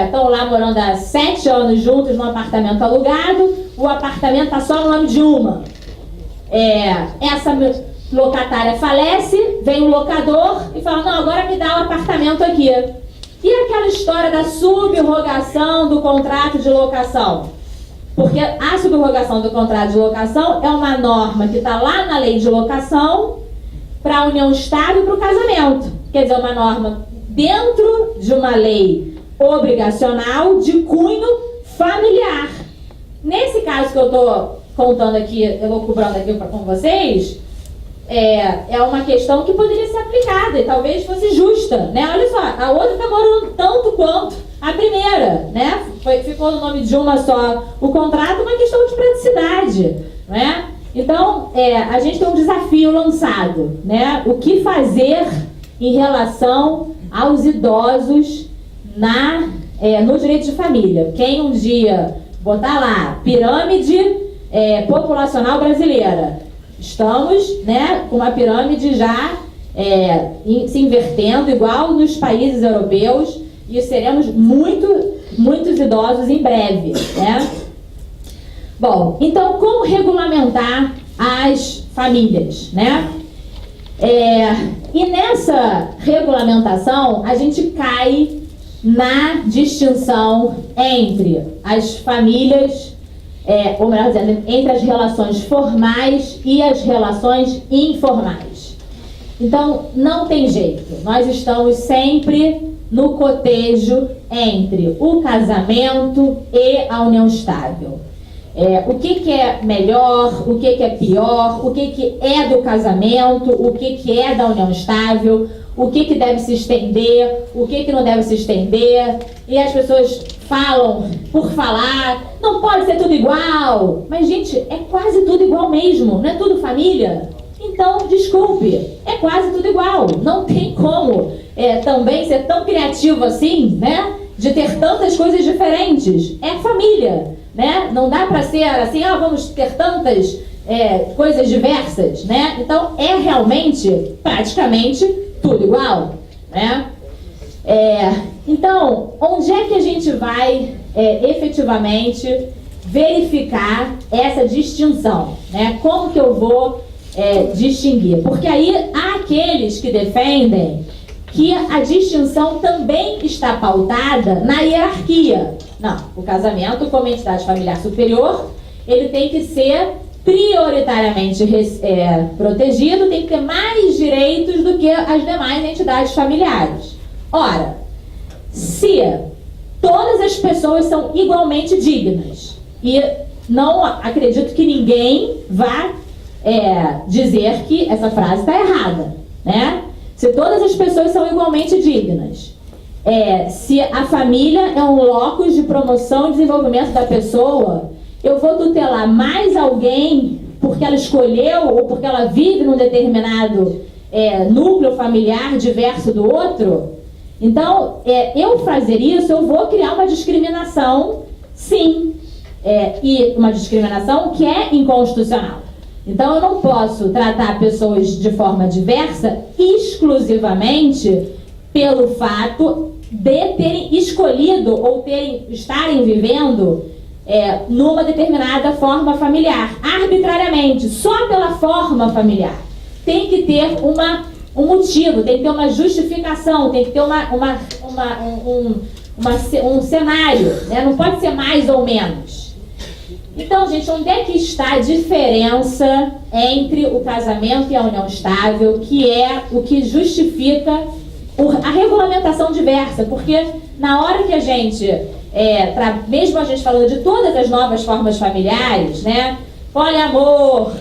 Estão lá morando há 7 anos juntos num apartamento alugado, o apartamento está só no nome de uma. Essa locatária falece, vem o locador e fala: não, agora me dá o apartamento aqui. E aquela história da subrogação do contrato de locação? Porque a subrogação do contrato de locação é uma norma que está lá na lei de locação para a união estável e para o casamento. Quer dizer, uma norma dentro de uma lei obrigacional de cunho familiar. Nesse caso que eu estou contando aqui, eu vou cobrando aqui com vocês, é uma questão que poderia ser aplicada e talvez fosse justa, né? Olha só, a outra está morando tanto quanto a primeira, né? Ficou no nome de uma só o contrato, uma questão de praticidade, né? Então, a gente tem um desafio lançado, né? O que fazer em relação aos idosos no direito de família? Quem um dia botar lá, pirâmide populacional brasileira, estamos, né, com uma pirâmide já se invertendo, igual nos países europeus, e seremos muitos idosos em breve, né? Bom, então como regulamentar as famílias, né? E nessa regulamentação, a gente cai na distinção entre as famílias, ou melhor dizendo, entre as relações formais e as relações informais. Então, não tem jeito. Nós estamos sempre no cotejo entre o casamento e a união estável. O que é melhor, o que é pior, o que é do casamento, o que é da união estável, o que deve se estender, o que não deve se estender. E as pessoas falam por falar, não pode ser tudo igual. Mas, gente, é quase tudo igual mesmo, não é tudo família? Então, desculpe, é quase tudo igual. Não tem como também ser tão criativo assim, né? De ter tantas coisas diferentes. É família, né? Não dá para ser assim, vamos ter tantas coisas diversas, né? Então, é realmente, praticamente, tudo igual, né? Então, onde é que a gente vai efetivamente verificar essa distinção, né? Como que eu vou distinguir? Porque aí há aqueles que defendem que a distinção também está pautada na hierarquia. Não, o casamento como entidade familiar superior, ele tem que ser prioritariamente protegido, tem que ter mais direitos do que as demais entidades familiares. Ora, se todas as pessoas são igualmente dignas, e não acredito que ninguém vá dizer que essa frase está errada, né? Se todas as pessoas são igualmente dignas, se a família é um locus de promoção e desenvolvimento da pessoa, eu vou tutelar mais alguém porque ela escolheu ou porque ela vive num determinado núcleo familiar diverso do outro? Então, eu fazer isso, eu vou criar uma discriminação, sim, e uma discriminação que é inconstitucional. Então, eu não posso tratar pessoas de forma diversa exclusivamente pelo fato de terem escolhido ou estarem vivendo numa determinada forma familiar, arbitrariamente, só pela forma familiar. Tem que ter um motivo, tem que ter uma justificação, tem que ter um cenário, né? Não pode ser mais ou menos. Então, gente, onde é que está a diferença entre o casamento e a união estável, que é o que justifica a regulamentação diversa? Porque na hora que a gente, mesmo a gente falando de todas as novas formas familiares, né? Poliamor,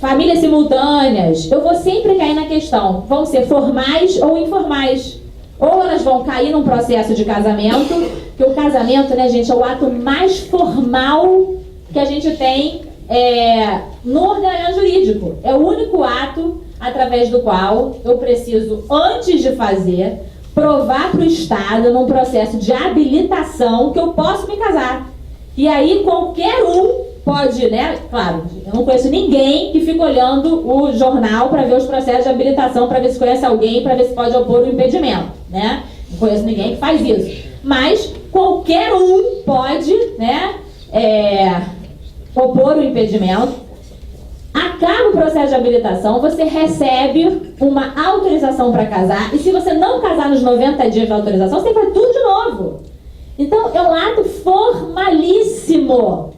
famílias simultâneas, eu vou sempre cair na questão, vão ser formais ou informais? Ou elas vão cair num processo de casamento, que o casamento, né, gente, é o ato mais formal que a gente tem no ordenamento jurídico. É o único ato através do qual eu preciso, antes de fazer, provar para o Estado, num processo de habilitação, que eu posso me casar. E aí qualquer um pode, né, claro, eu não conheço ninguém que fica olhando o jornal para ver os processos de habilitação, para ver se conhece alguém, para ver se pode opor o impedimento, né? Não conheço ninguém que faz isso. Mas qualquer um pode, né, opor o impedimento. Acaba o processo de habilitação, você recebe uma autorização para casar, e se você não casar nos 90 dias da autorização, você tem que fazer tudo de novo. Então, é um ato formalíssimo.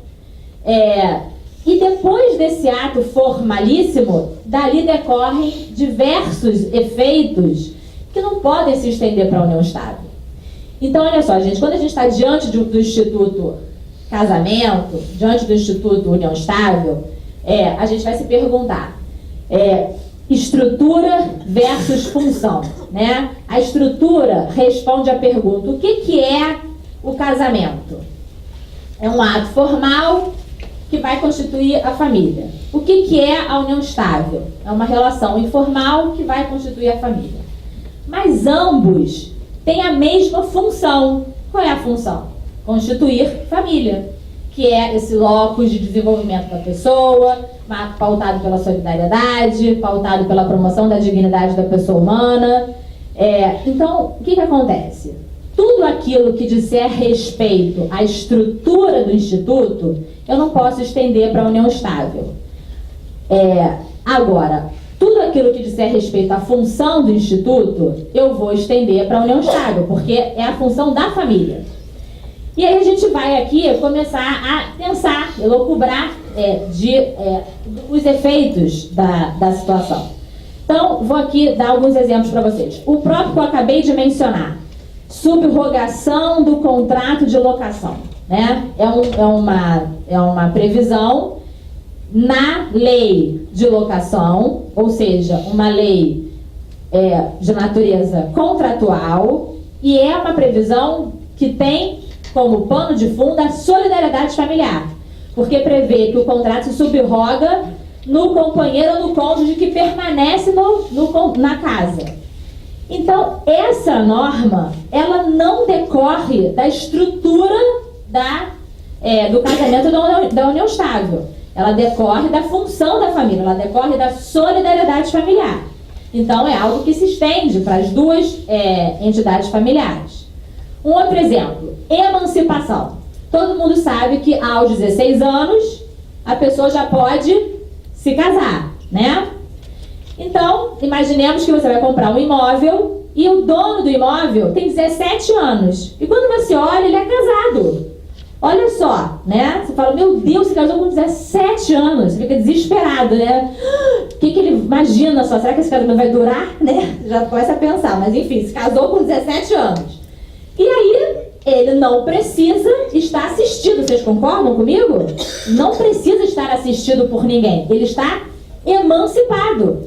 E depois desse ato formalíssimo, dali decorrem diversos efeitos que não podem se estender para a união estável. Então, olha só, gente, quando a gente está diante do Instituto Casamento, diante do Instituto União Estável, a gente vai se perguntar, estrutura versus função, né? A estrutura responde à pergunta, o que é o casamento? É um ato formal que vai constituir a família. O que é a união estável? É uma relação informal que vai constituir a família. Mas ambos têm a mesma função. Qual é a função? Constituir família, que é esse locus de desenvolvimento da pessoa, pautado pela solidariedade, pautado pela promoção da dignidade da pessoa humana. Então, o que acontece? Tudo aquilo que disser respeito à estrutura do Instituto, eu não posso estender para a união estável. Agora, tudo aquilo que disser respeito à função do Instituto, eu vou estender para a união estável, porque é a função da família. E aí a gente vai aqui começar a pensar, elocubrar os efeitos da situação. Então, vou aqui dar alguns exemplos para vocês. O próprio que eu acabei de mencionar, subrogação do contrato de locação, né? É uma previsão na lei de locação, ou seja, uma lei de natureza contratual, e é uma previsão que tem como pano de fundo a solidariedade familiar, porque prevê que o contrato se subroga no companheiro ou no cônjuge que permanece na casa. Então, essa norma, ela não decorre da estrutura do casamento da união estável. Ela decorre da função da família, ela decorre da solidariedade familiar. Então, é algo que se estende para as duas entidades familiares. Um outro exemplo, emancipação. Todo mundo sabe que aos 16 anos, a pessoa já pode se casar, né? Então, imaginemos que você vai comprar um imóvel e o dono do imóvel tem 17 anos. E quando você olha, ele é casado. Olha só, né? Você fala, meu Deus, se casou com 17 anos. Você fica desesperado, né? O que ele imagina só? Será que esse casamento vai durar? Né? Já começa a pensar. Mas enfim, se casou com 17 anos. E aí, ele não precisa estar assistido. Vocês concordam comigo? Não precisa estar assistido por ninguém. Ele está emancipado.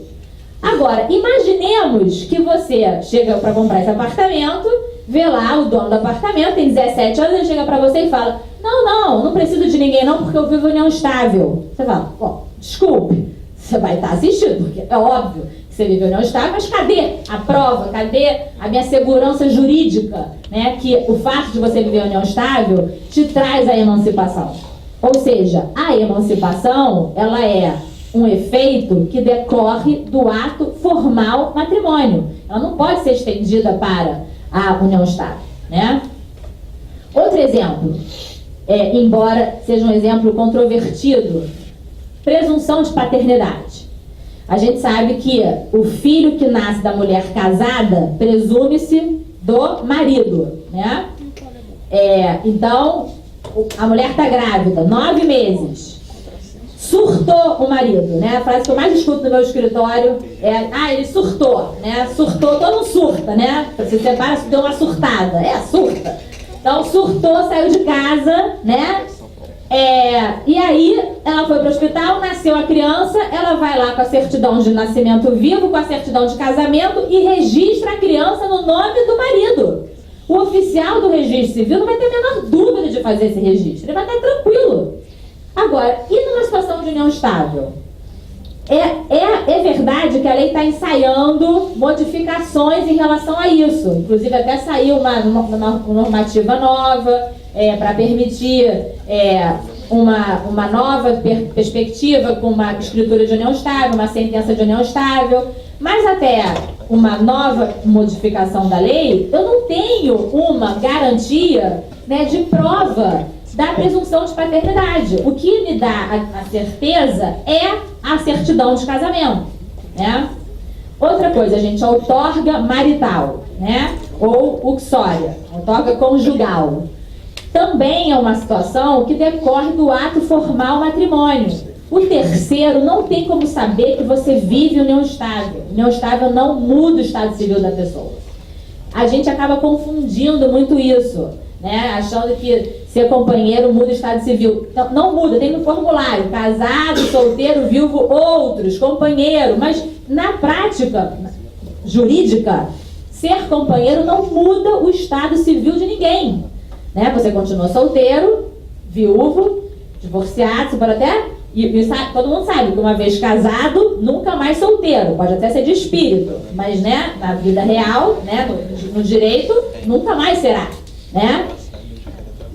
Agora, imaginemos que você chega para comprar esse apartamento, vê lá o dono do apartamento, tem 17 anos, ele chega para você e fala, não preciso de ninguém não, porque eu vivo em união estável. Você fala, desculpe, você vai estar assistido, porque é óbvio que você vive em união estável, mas cadê a prova, cadê a minha segurança jurídica, né, que o fato de você viver em união estável te traz a emancipação. Ou seja, a emancipação, ela é um efeito que decorre do ato formal matrimônio. Ela não pode ser estendida para a união estável, né? Outro exemplo, embora seja um exemplo controvertido, presunção de paternidade. A gente sabe que o filho que nasce da mulher casada presume-se do marido, né? Então, a mulher está grávida, 9 meses. Surtou o marido, né? A frase que eu mais escuto no meu escritório é, ele surtou, né? Surtou, todo mundo surta, né? Se separa, deu uma surtada, surta. Então, surtou, saiu de casa, né? E aí, ela foi para o hospital, nasceu a criança, ela vai lá com a certidão de nascimento vivo, com a certidão de casamento e registra a criança no nome do marido. O oficial do registro civil não vai ter a menor dúvida de fazer esse registro, ele vai estar tranquilo. Agora, e numa situação de união estável? É verdade que a lei está ensaiando modificações em relação a isso. Inclusive, até saiu uma normativa nova para permitir uma nova perspectiva com uma escritura de união estável, uma sentença de união estável. Mas até uma nova modificação da lei, eu não tenho uma garantia, né, de prova da presunção de paternidade. O que me dá a certeza é a certidão de casamento, né? Outra coisa, gente, a outorga marital, né? Ou uxória, outorga conjugal. Também é uma situação que decorre do ato formal matrimônio. O terceiro não tem como saber que você vive união estável. União estável não muda o estado civil da pessoa. A gente acaba confundindo muito isso, né? Achando que ser companheiro muda o estado civil. Não muda, tem no formulário, casado, solteiro, viúvo, outros, companheiro, mas na prática jurídica, ser companheiro não muda o estado civil de ninguém, né? Você continua solteiro, viúvo, divorciado, você pode até, todo mundo sabe que uma vez casado, nunca mais solteiro, pode até ser de espírito, mas, né, na vida real, né, no direito, nunca mais será, né?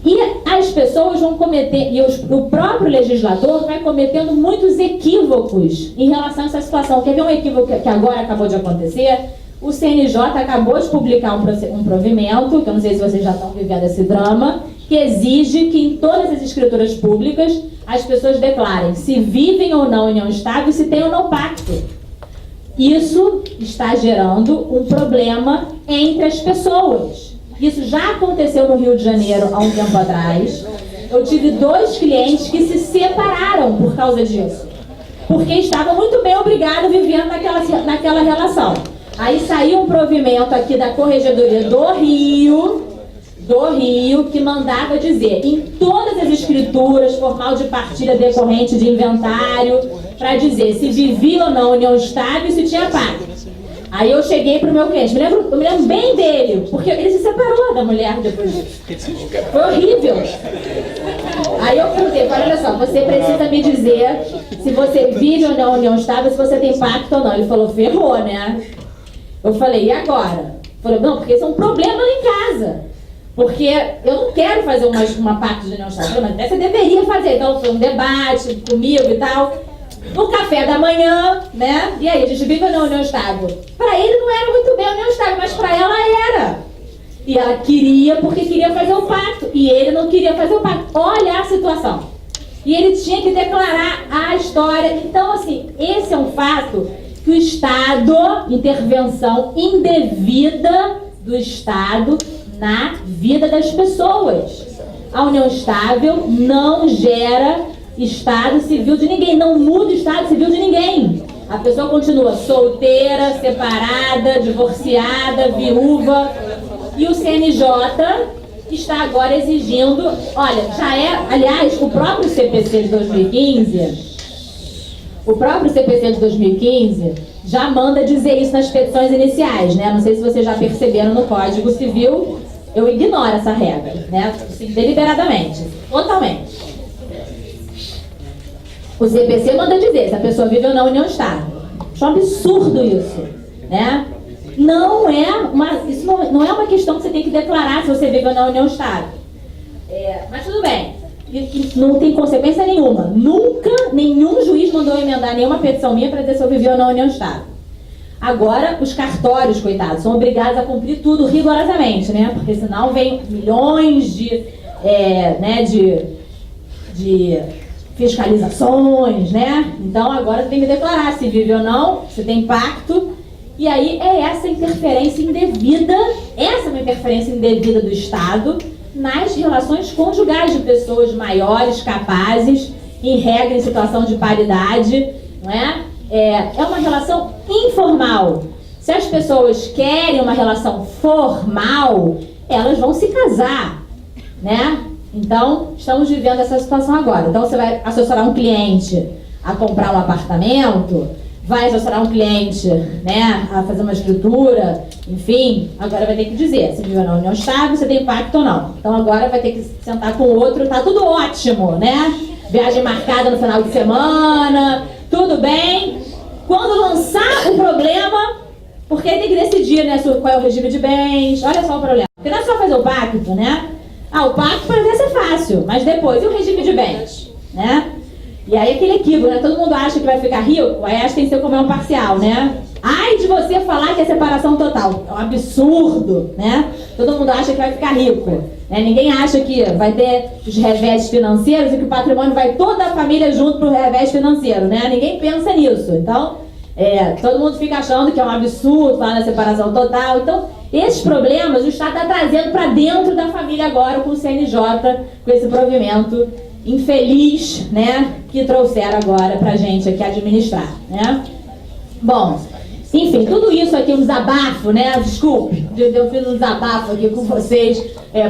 E as pessoas vão cometer, e o próprio legislador vai cometendo muitos equívocos em relação a essa situação. Quer ver um equívoco que agora acabou de acontecer? O CNJ acabou de publicar um provimento, que eu não sei se vocês já estão vivendo esse drama, que exige que em todas as escrituras públicas as pessoas declarem se vivem ou não em união estável e se têm ou não pacto. Isso está gerando um problema entre as pessoas. Isso já aconteceu no Rio de Janeiro há um tempo atrás. Eu tive 2 clientes que se separaram por causa disso, porque estavam muito bem obrigados vivendo naquela relação. Aí saiu um provimento aqui da Corregedoria do Rio, que mandava dizer em todas as escrituras, formal de partilha decorrente de inventário, para dizer se vivia ou não união estável e se tinha pacto. Aí eu cheguei pro meu cliente, eu me lembro bem dele, porque ele se separou da mulher depois disso. Foi horrível. Aí eu perguntei, olha só, você precisa me dizer se você vive ou não união estável, se você tem pacto ou não. Ele falou, ferrou, né? Eu falei, e agora? Ele falou, não, porque isso é um problema lá em casa. Porque eu não quero fazer uma pacto de união estável, mas você deveria fazer. Então foi um debate comigo e tal. No café da manhã, né? E aí, a gente vive ou não união estável? Para ele não era muito bem a união estável, mas para ela era. E ela queria, porque queria fazer o pacto. E ele não queria fazer o pacto. Olha a situação. E ele tinha que declarar a história. Então, assim, esse é um fato que o Estado, intervenção indevida do Estado na vida das pessoas. A união estável não gera Estado civil de ninguém, não muda o Estado civil de ninguém. A pessoa continua solteira, separada, divorciada, viúva. E o CNJ está agora exigindo, olha, já é, aliás, o próprio CPC de 2015 já manda dizer isso nas petições iniciais, né? Não sei se vocês já perceberam no Código Civil, eu ignoro essa regra, né? Assim, deliberadamente, totalmente. O CPC manda dizer se a pessoa vive ou não em união estável. Acho um absurdo isso, né? Isso não é uma questão que você tem que declarar se você vive ou não em união estável. Mas tudo bem, isso não tem consequência nenhuma. Nunca nenhum juiz mandou emendar nenhuma petição minha para dizer se eu vivi ou não em união estável. Agora, os cartórios, coitados, são obrigados a cumprir tudo rigorosamente, né? Porque senão vem milhões de fiscalizações, né? Então agora tem que declarar se vive ou não, se tem pacto. E aí é essa interferência indevida, essa é uma interferência indevida do Estado nas relações conjugais de pessoas maiores, capazes, em regra, em situação de paridade, não é? É uma relação informal. Se as pessoas querem uma relação formal, elas vão se casar, né? Então, estamos vivendo essa situação agora. Então, você vai assessorar um cliente a comprar um apartamento, vai assessorar um cliente, né, a fazer uma escritura, enfim, agora vai ter que dizer se vive na união estável, se tem pacto ou não. Então, agora vai ter que sentar com o outro, tá tudo ótimo, né? Viagem marcada no final de semana, tudo bem. Quando lançar o problema, porque aí tem que decidir, né, qual é o regime de bens. Olha só o problema. Porque não é só fazer o pacto, né? O pacto parece ser fácil, mas depois, e o regime de bens, né? E aí aquele equívoco, né? Todo mundo acha que vai ficar rico, aí acha que tem que ser como um parcial, né? Ai de você falar que é separação total. É um absurdo, né? Todo mundo acha que vai ficar rico, né? Ninguém acha que vai ter os revés financeiros e que o patrimônio vai toda a família junto pro revés financeiro, né? Ninguém pensa nisso. Então, todo mundo fica achando que é um absurdo falar na separação total. Então, esses problemas o Estado está trazendo para dentro da família agora com o CNJ, com esse provimento infeliz, né, que trouxeram agora para a gente aqui administrar, né? Bom, enfim, tudo isso aqui, um desabafo, né? Desculpe, eu fiz um desabafo aqui com vocês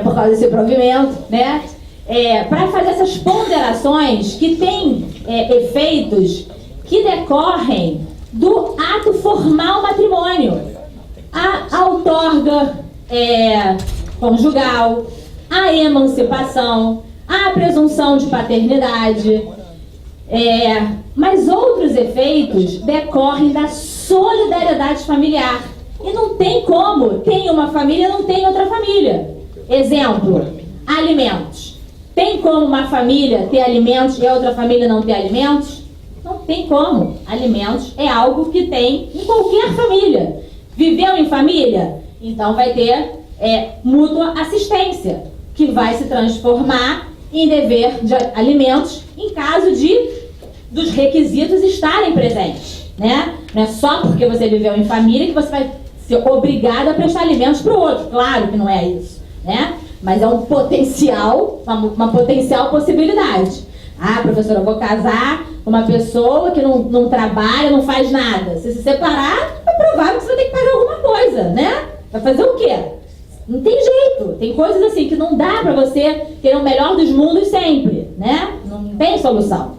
por causa desse provimento, né? Para fazer essas ponderações que têm efeitos que decorrem do ato formal matrimônio. A outorga conjugal, a emancipação, a presunção de paternidade, mas outros efeitos decorrem da solidariedade familiar. E não tem como, tem uma família, não tem outra família. Exemplo, alimentos. Tem como uma família ter alimentos e a outra família não ter alimentos? Não tem como. Alimentos é algo que tem em qualquer família. Viveu em família? Então vai ter mútua assistência. que vai se transformar em dever de alimentos em caso dos requisitos estarem presentes, né? Não é só porque você viveu em família que você vai ser obrigado a prestar alimentos para o outro. Claro que não é isso, né? Mas é um potencial, uma potencial possibilidade. Ah, professora, eu vou casar com uma pessoa que não trabalha, não faz nada. Se separar, é provável que você vai ter que pagar alguma coisa, né? Vai fazer o quê? Não tem jeito. Tem coisas assim que não dá pra você ter o melhor dos mundos sempre, né? Não tem solução.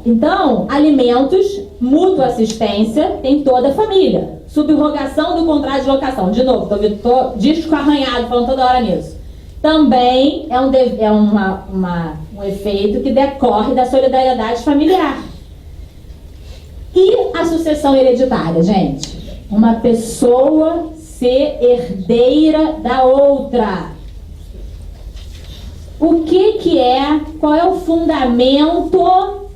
Então, alimentos, mútua assistência em toda a família. Subrogação do contrato de locação. De novo, tô disco arranhado falando toda hora nisso. Também é um efeito que decorre da solidariedade familiar. E a sucessão hereditária, gente? Uma pessoa ser herdeira da outra. O que é, qual é o fundamento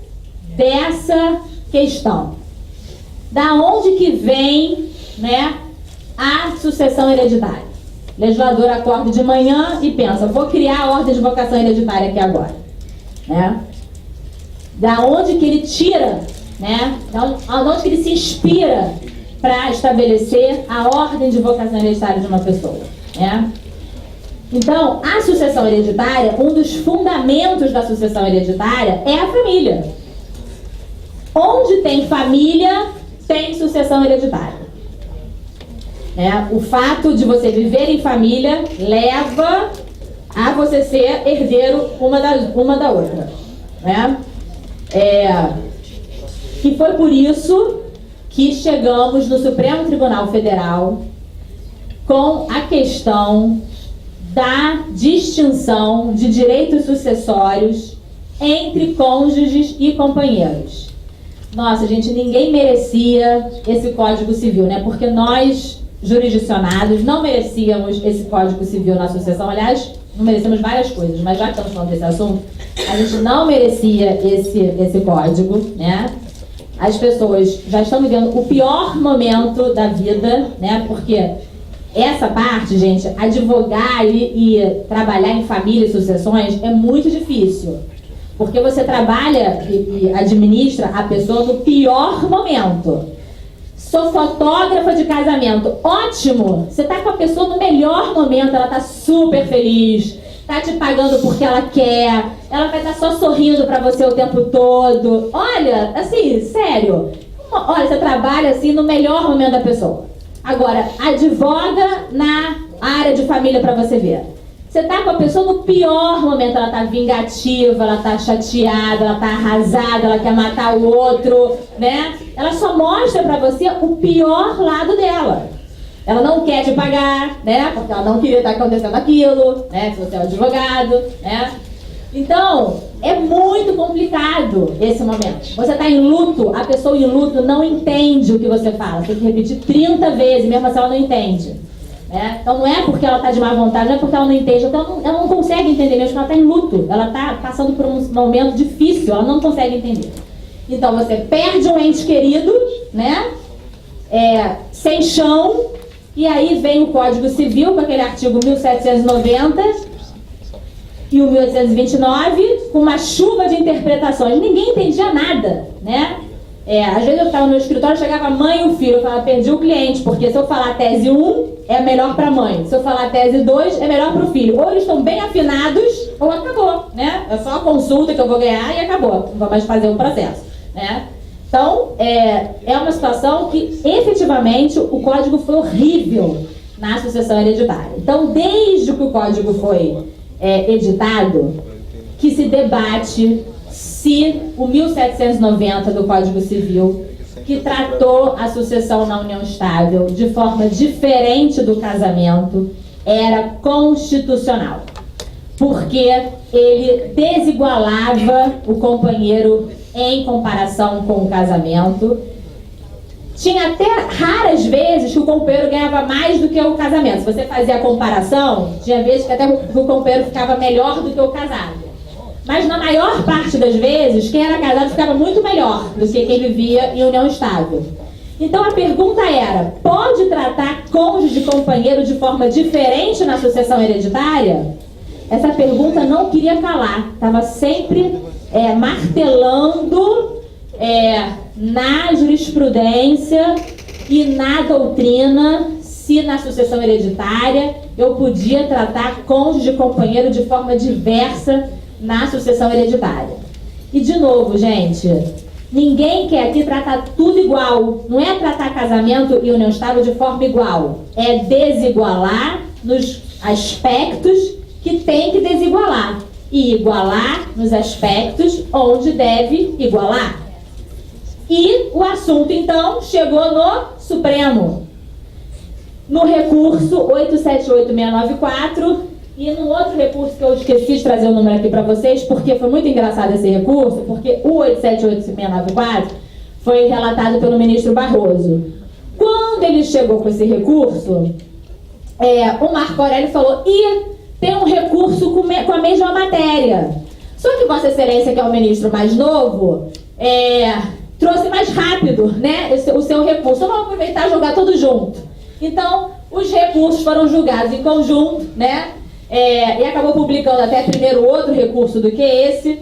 dessa questão? Da onde que vem, né, a sucessão hereditária? O legislador acorda de manhã e pensa, vou criar a ordem de vocação hereditária aqui agora, né? Da onde que ele tira, né? Da onde que ele se inspira para estabelecer a ordem de vocação hereditária de uma pessoa, né? Então, a sucessão hereditária, um dos fundamentos da sucessão hereditária é a família. Onde tem família, tem sucessão hereditária. O fato de você viver em família leva a você ser herdeiro uma da outra, né? E foi por isso que chegamos no Supremo Tribunal Federal com a questão da distinção de direitos sucessórios entre cônjuges e companheiros. Nossa, gente, ninguém merecia esse Código Civil, né? Porque nós, jurisdicionados, não merecíamos esse Código Civil na sucessão. Aliás, não merecemos várias coisas, mas já que estamos falando desse assunto, a gente não merecia esse código, né? As pessoas já estão vivendo o pior momento da vida, né? Porque essa parte, gente, advogar e trabalhar em família e sucessões é muito difícil. Porque você trabalha e administra a pessoa no pior momento. Sou fotógrafa de casamento. Ótimo! Você tá com a pessoa no melhor momento, ela tá super feliz, tá te pagando porque ela quer, ela vai estar só sorrindo pra você o tempo todo. Olha, assim, sério. Olha, você trabalha assim no melhor momento da pessoa. Agora, advoga na área de família pra você ver. Você tá com a pessoa no pior momento, ela tá vingativa, ela tá chateada, ela tá arrasada, ela quer matar o outro, né? Ela só mostra pra você o pior lado dela. Ela não quer te pagar, né? Porque ela não queria estar acontecendo aquilo, né? Se você é um advogado, né? Então, é muito complicado esse momento. Você tá em luto, a pessoa em luto não entende o que você fala. Você tem que repetir 30 vezes, mesmo assim ela não entende. Então não é porque ela está de má vontade, não é porque ela não entende, então ela não consegue entender mesmo, porque ela está em luto, ela está passando por um momento difícil, ela não consegue entender. Então você perde um ente querido, né? Sem chão, e aí vem o Código Civil com aquele artigo 1790 e o 1829, com uma chuva de interpretações. Ninguém entendia nada, né? Às vezes eu estava no escritório, chegava a mãe e o filho, eu falava, perdi o cliente, porque se eu falar tese 1, é melhor para a mãe. Se eu falar tese 2, é melhor para o filho. Ou eles estão bem afinados, ou acabou, né? É só a consulta que eu vou ganhar e acabou. Não vou mais fazer um processo, né? Então, é uma situação que, efetivamente, o código foi horrível na sucessão hereditária. Então, desde que o código foi editado, que se debate se o 1790 do Código Civil, que tratou a sucessão na união estável de forma diferente do casamento, era constitucional. Porque ele desigualava o companheiro em comparação com o casamento. Tinha até raras vezes que o companheiro ganhava mais do que o casamento. Se você fazia a comparação, tinha vezes que até o companheiro ficava melhor do que o casado. Mas na maior parte das vezes, quem era casado ficava muito melhor do que quem vivia em união estável. Então a pergunta era, pode tratar cônjuge e companheiro de forma diferente na sucessão hereditária? Essa pergunta não queria calar, estava sempre martelando na jurisprudência e na doutrina, se na sucessão hereditária eu podia tratar cônjuge e companheiro de forma diversa na sucessão hereditária. E de novo, gente, ninguém quer aqui tratar tudo igual. Não é tratar casamento e união estável de forma igual. É desigualar nos aspectos que tem que desigualar. E igualar nos aspectos onde deve igualar. E o assunto, então, chegou no Supremo. No recurso 878694 e no outro recurso que eu esqueci de trazer o número aqui para vocês, porque foi muito engraçado esse recurso, porque o 878694 foi relatado pelo ministro Barroso. Quando ele chegou com esse recurso, o Marco Aurélio falou, tem um recurso com a mesma matéria. Só que Vossa Excelência, que é o ministro mais novo, trouxe mais rápido, né, o seu recurso. Vamos aproveitar e jogar tudo junto. Então, os recursos foram julgados em conjunto, né? E acabou publicando até primeiro outro recurso do que esse.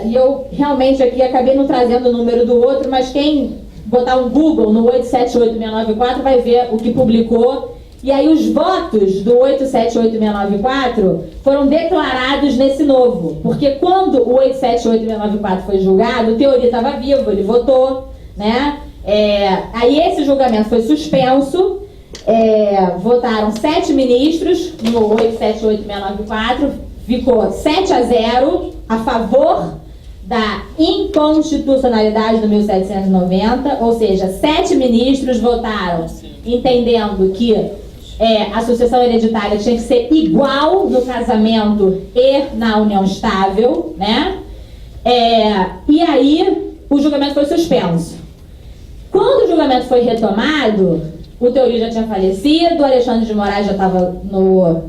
E eu realmente aqui acabei não trazendo o número do outro, mas quem botar um Google no 878694 vai ver o que publicou. E aí os votos do 878694 foram declarados nesse novo. Porque quando o 878694 foi julgado, o Teori estava vivo, ele votou, né? Aí esse julgamento foi suspenso, votaram 7 ministros no 878694, ficou 7-0 a favor da inconstitucionalidade do 1790, ou seja, 7 ministros votaram entendendo que a sucessão hereditária tinha que ser igual no casamento e na união estável, né? E aí o julgamento foi suspenso. Quando o julgamento foi retomado, o Teori já tinha falecido, o Alexandre de Moraes já estava no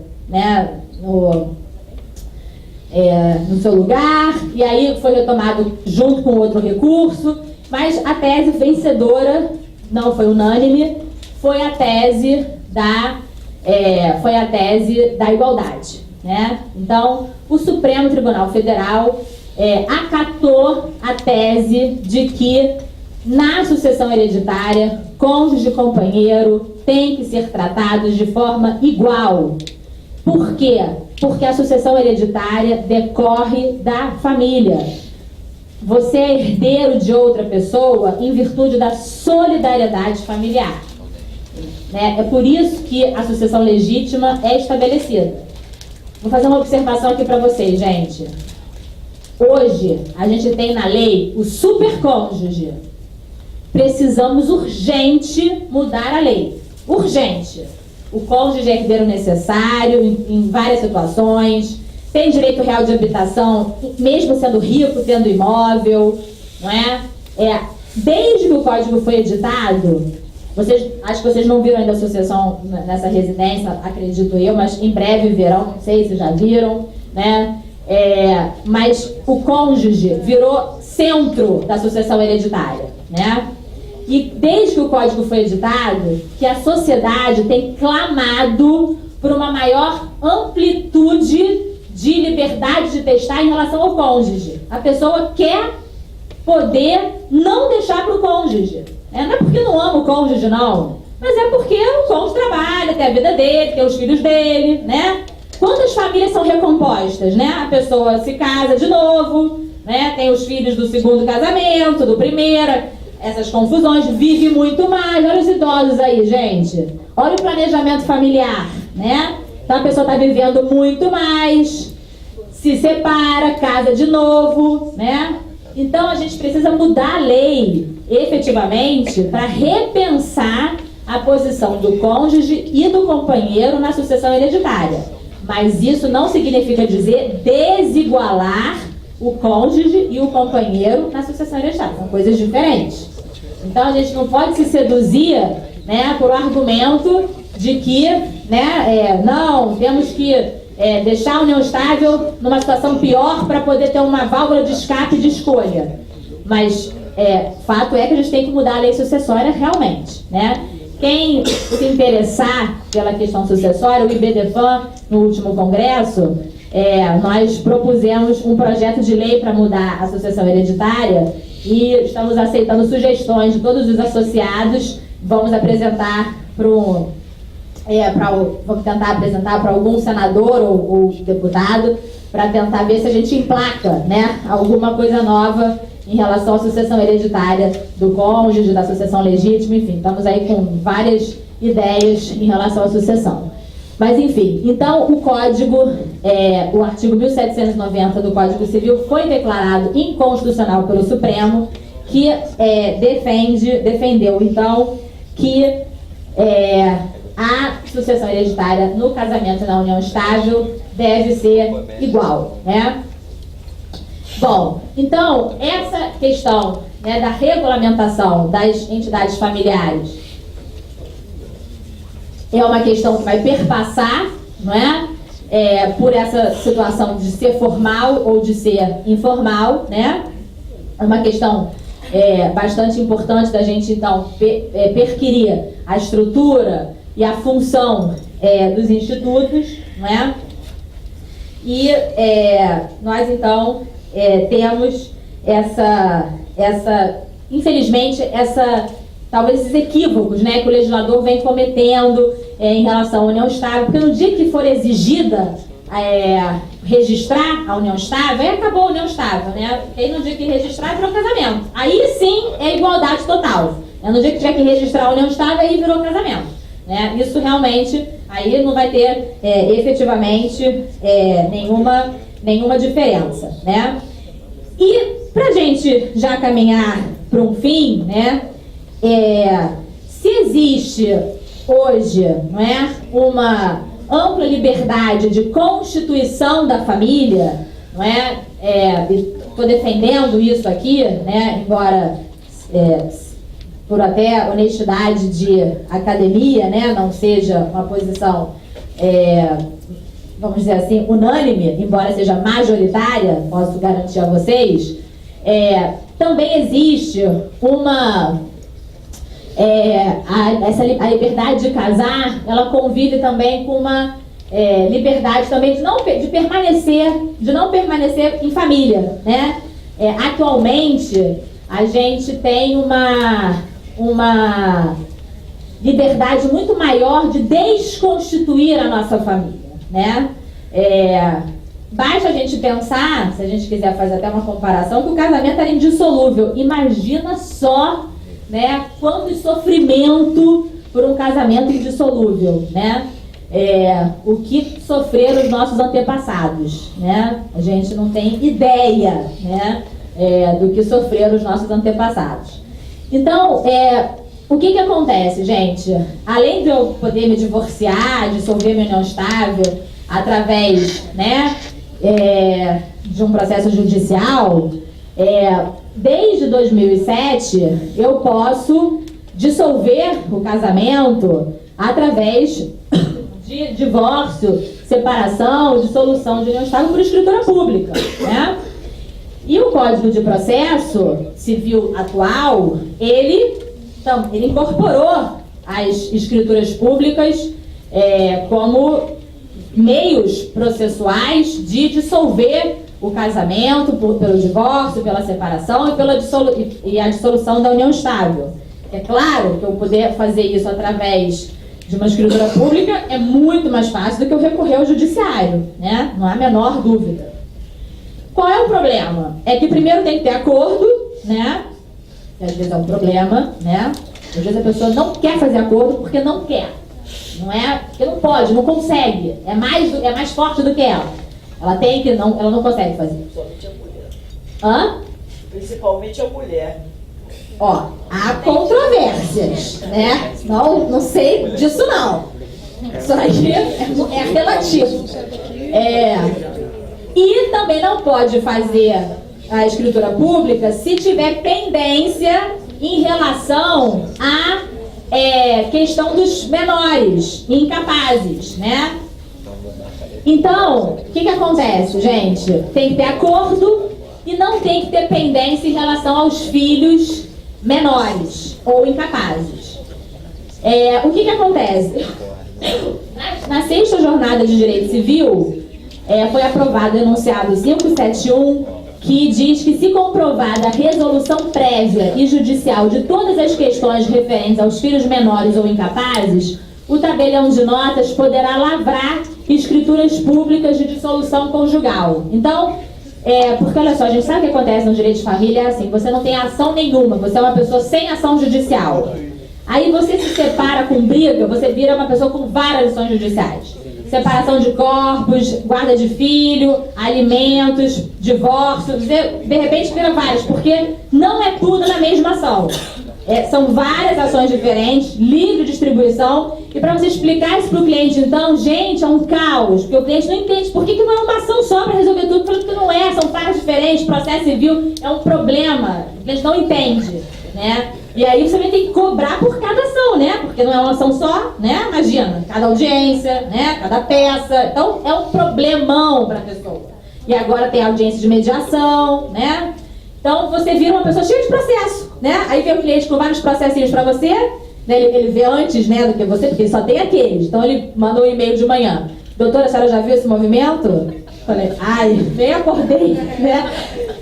seu lugar, e aí foi retomado junto com outro recurso, mas a tese vencedora, não foi unânime, foi a tese da igualdade, né? Então, o Supremo Tribunal Federal acatou a tese de que na sucessão hereditária, cônjuge e companheiro têm que ser tratados de forma igual. Por quê? Porque a sucessão hereditária decorre da família. Você é herdeiro de outra pessoa em virtude da solidariedade familiar. É por isso que a sucessão legítima é estabelecida. Vou fazer uma observação aqui para vocês, gente. Hoje, a gente tem na lei o supercônjuge. Precisamos urgente mudar a lei. Urgente. O cônjuge é herdeiro necessário em várias situações, tem direito real de habitação, mesmo sendo rico, tendo imóvel, não é? Desde que o código foi editado, acho que vocês não viram ainda a sucessão nessa residência, acredito eu, mas em breve verão, não sei se já viram, né? Mas o cônjuge virou centro da sucessão hereditária, né? E desde que o código foi editado, que a sociedade tem clamado por uma maior amplitude de liberdade de testar em relação ao cônjuge. A pessoa quer poder não deixar para o cônjuge. Não é porque não ama o cônjuge, não, mas é porque o cônjuge trabalha, tem a vida dele, tem os filhos dele, né? Quantas famílias são recompostas, né? A pessoa se casa de novo, né? Tem os filhos do segundo casamento, do primeiro, essas confusões, vive muito mais. Olha os idosos aí, gente. Olha o planejamento familiar, né? Então a pessoa está vivendo muito mais, se separa, casa de novo, né? Então a gente precisa mudar a lei, efetivamente, para repensar a posição do cônjuge e do companheiro na sucessão hereditária. Mas isso não significa dizer desigualar o cônjuge e o companheiro na sucessão hereditária. São coisas diferentes. Então a gente não pode se seduzir, né, por um argumento de que, né, não, temos que deixar a união estável numa situação pior para poder ter uma válvula de escape de escolha. Mas fato é que a gente tem que mudar a lei sucessória realmente, né? Quem se interessar pela questão sucessória, o IBDFAN, no último congresso, nós propusemos um projeto de lei para mudar a sucessão hereditária e estamos aceitando sugestões de todos os associados. Vamos apresentar vamos tentar apresentar para algum senador ou deputado para tentar ver se a gente emplaca, né, alguma coisa nova em relação à sucessão hereditária do cônjuge, da sucessão legítima, enfim, estamos aí com várias ideias em relação à sucessão. Mas, enfim, então o Código, o artigo 1790 do Código Civil foi declarado inconstitucional pelo Supremo, que defendeu, então, que a sucessão hereditária no casamento e na união estável deve ser igual, né? Bom, então, essa questão, né, da regulamentação das entidades familiares é uma questão que vai perpassar, não é? Por essa situação de ser formal ou de ser informal, né? É uma questão bastante importante da gente, então, perquirir a estrutura e a função dos institutos, não é? E nós, então, temos infelizmente, talvez esses equívocos, né, que o legislador vem cometendo em relação à união estável, porque no dia que for exigida registrar a união estável, aí acabou a união estável, né? Aí no dia que registrar, virou casamento. Aí sim é igualdade total. No dia que tiver que registrar a união estável, aí virou casamento, né? Isso realmente, aí não vai ter efetivamente nenhuma diferença, né? E pra gente já caminhar para um fim, né? Se existe hoje, não é, uma ampla liberdade de constituição da família, não é? Estou defendendo isso aqui, né? Embora por até honestidade de academia, né, não seja uma posição, vamos dizer assim, unânime, embora seja majoritária, posso garantir a vocês, também existe a liberdade de casar, ela convive também com uma liberdade também de não permanecer em família, né? Atualmente a gente tem uma liberdade muito maior de desconstituir a nossa família, né? Basta a gente pensar, se a gente quiser fazer até uma comparação, que o casamento era indissolúvel. Imagina só, né, quanto sofrimento por um casamento indissolúvel, né? O que sofreram os nossos antepassados, né? A gente não tem ideia, né, do que sofreram os nossos antepassados. Então, o que acontece, gente? Além de eu poder me divorciar, dissolver minha união estável através, né, de um processo judicial, desde 2007 eu posso dissolver o casamento através de divórcio, separação, dissolução de união estável por escritura pública, né? E o Código de Processo Civil atual, ele incorporou as escrituras públicas como meios processuais de dissolver o casamento pelo divórcio, pela separação e a dissolução da união estável. É claro que eu poder fazer isso através de uma escritura pública é muito mais fácil do que eu recorrer ao judiciário, né? Não há a menor dúvida. Qual é o problema? É que primeiro tem que ter acordo, né? Que às vezes é um problema, né? Às vezes a pessoa não quer fazer acordo porque não quer. Não é porque não pode, não consegue. É mais forte do que ela. Ela não consegue fazer. Principalmente a mulher. Hã? Principalmente a mulher. Ó, há controvérsias, né? Não sei disso não. Isso aí é relativo. E também não pode fazer a escritura pública se tiver pendência em relação à questão dos menores, incapazes, né? Então, o que acontece, gente? Tem que ter acordo e não tem que ter pendência em relação aos filhos menores ou incapazes. O que acontece? Na 6ª Jornada de Direito Civil, foi aprovado o enunciado 571, que diz que, se comprovada a resolução prévia e judicial de todas as questões referentes aos filhos menores ou incapazes, o tabelião de notas poderá lavrar escrituras públicas de dissolução conjugal. Então, porque olha só, a gente sabe o que acontece no direito de família, é assim, você não tem ação nenhuma, você é uma pessoa sem ação judicial. Aí você se separa com briga, você vira uma pessoa com várias ações judiciais. Separação de corpos, guarda de filho, alimentos, divórcio, de repente vira várias, porque não é tudo na mesma ação. São várias ações diferentes, livre distribuição, e para você explicar isso para o cliente, então, gente, é um caos, porque o cliente não entende por que não é uma ação só para resolver tudo, porque não é, são várias diferentes, processo civil é um problema, o cliente não entende, né? E aí você tem que cobrar por cada ação, né? Porque não é uma ação só, né? Imagina, cada audiência, né? Cada peça, então é um problemão para a pessoa. E agora tem audiência de mediação, né? Então você vira uma pessoa cheia de processo, né? Aí vem o cliente com vários processinhos para você, né? Ele vê antes, né, do que você, porque ele só tem aqueles. Então ele mandou um e-mail de manhã: doutora, a senhora já viu esse movimento? Falei, ai, nem acordei, né?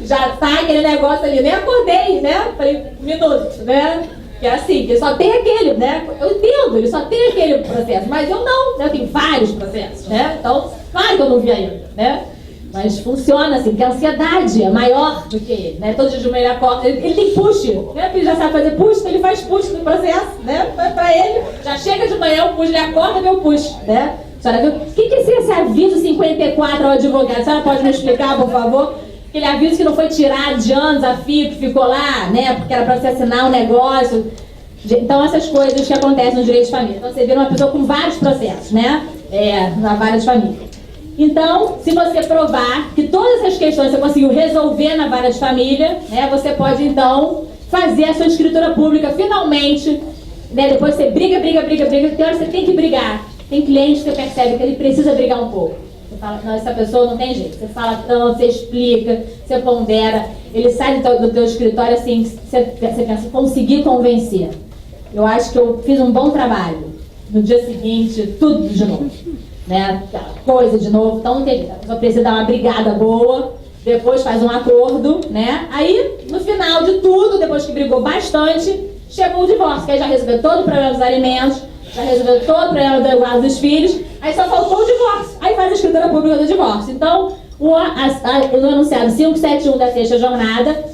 Já tá aquele negócio ali, nem acordei, né? Falei, um minuto, né? Que é assim, que só tem aquele, né? Eu entendo, ele só tem aquele processo, mas eu não, né? Eu tenho vários processos, né? Então, claro que eu não vi ainda, né? Mas funciona assim, porque a ansiedade é maior do que ele, né? Todo dia de manhã ele acorda, ele tem push, né? Porque ele já sabe fazer push, então ele faz push no processo, né? Pra ele, já chega de manhã o push, ele acorda e vê o push, né? A senhora viu? O que é esse aviso 54 ao advogado? A senhora pode me explicar, por favor? Aquele aviso que não foi tirado de anos a fio, que ficou lá, né? Porque era para você assinar um negócio. Então, essas coisas que acontecem no direito de família. Então, você vira uma pessoa com vários processos, né? Na vara de família. Então, se você provar que todas essas questões você conseguiu resolver na vara de família, né? Você pode, então, fazer a sua escritura pública finalmente, né? Depois você briga, tem hora você tem que brigar. Tem cliente que você percebe que ele precisa brigar um pouco. Você fala, não, essa pessoa não tem jeito. Você fala tanto, você explica, você pondera. Ele sai do teu escritório assim, você pensa, consegui convencer. Eu acho que eu fiz um bom trabalho. No dia seguinte, tudo de novo, né? Coisa de novo. Então não tem jeito. A pessoa precisa dar uma brigada boa, depois faz um acordo, né? Aí, no final de tudo, depois que brigou bastante, chegou o divórcio, que aí já resolveu todo o problema dos alimentos, já resolveu todo o problema do guarda dos filhos, aí só faltou o divórcio. Aí faz a escritura pública do divórcio. Então, no enunciado 571 da 6ª Jornada,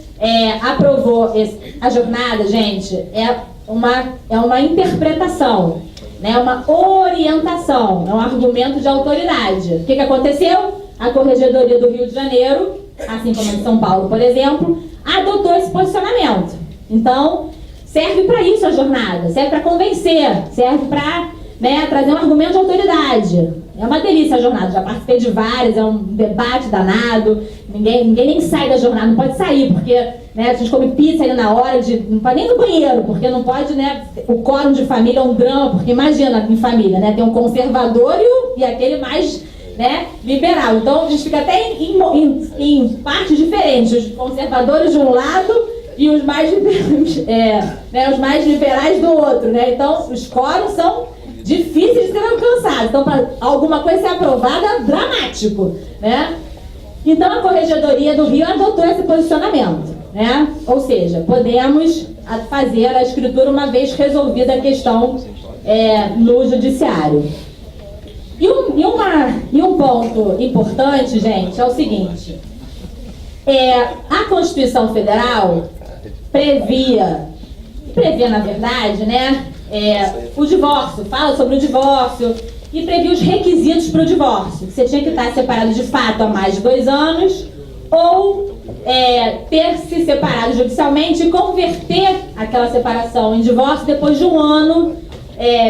aprovou a jornada, gente, é uma interpretação, né, uma orientação, é um argumento de autoridade. O que aconteceu? A Corregedoria do Rio de Janeiro, assim como a de São Paulo, por exemplo, adotou esse posicionamento. Então, serve para isso a jornada, serve para convencer, serve para, né, trazer um argumento de autoridade. É uma delícia a jornada, já participei de várias, é um debate danado, ninguém nem sai da jornada, não pode sair, porque, né, a gente come pizza ali na hora, não pode nem no banheiro, porque não pode, né, o quórum de família é um drama, porque imagina em família, né, tem um conservador e aquele mais, né, liberal. Então a gente fica até em partes diferentes, os conservadores de um lado e os mais liberais do outro, né? Então os quórums são difíceis de ser alcançados. Então, para alguma coisa ser aprovada, é dramático, né? Então a Corregedoria do Rio adotou esse posicionamento, né? Ou seja, podemos fazer a escritura uma vez resolvida a questão no judiciário. E um ponto importante, gente, é o seguinte: a Constituição Federal previa na verdade, né, o divórcio, fala sobre o divórcio e previa os requisitos para o divórcio. Você tinha que estar separado de fato há mais de 2 anos ou ter se separado judicialmente e converter aquela separação em divórcio depois de 1 ano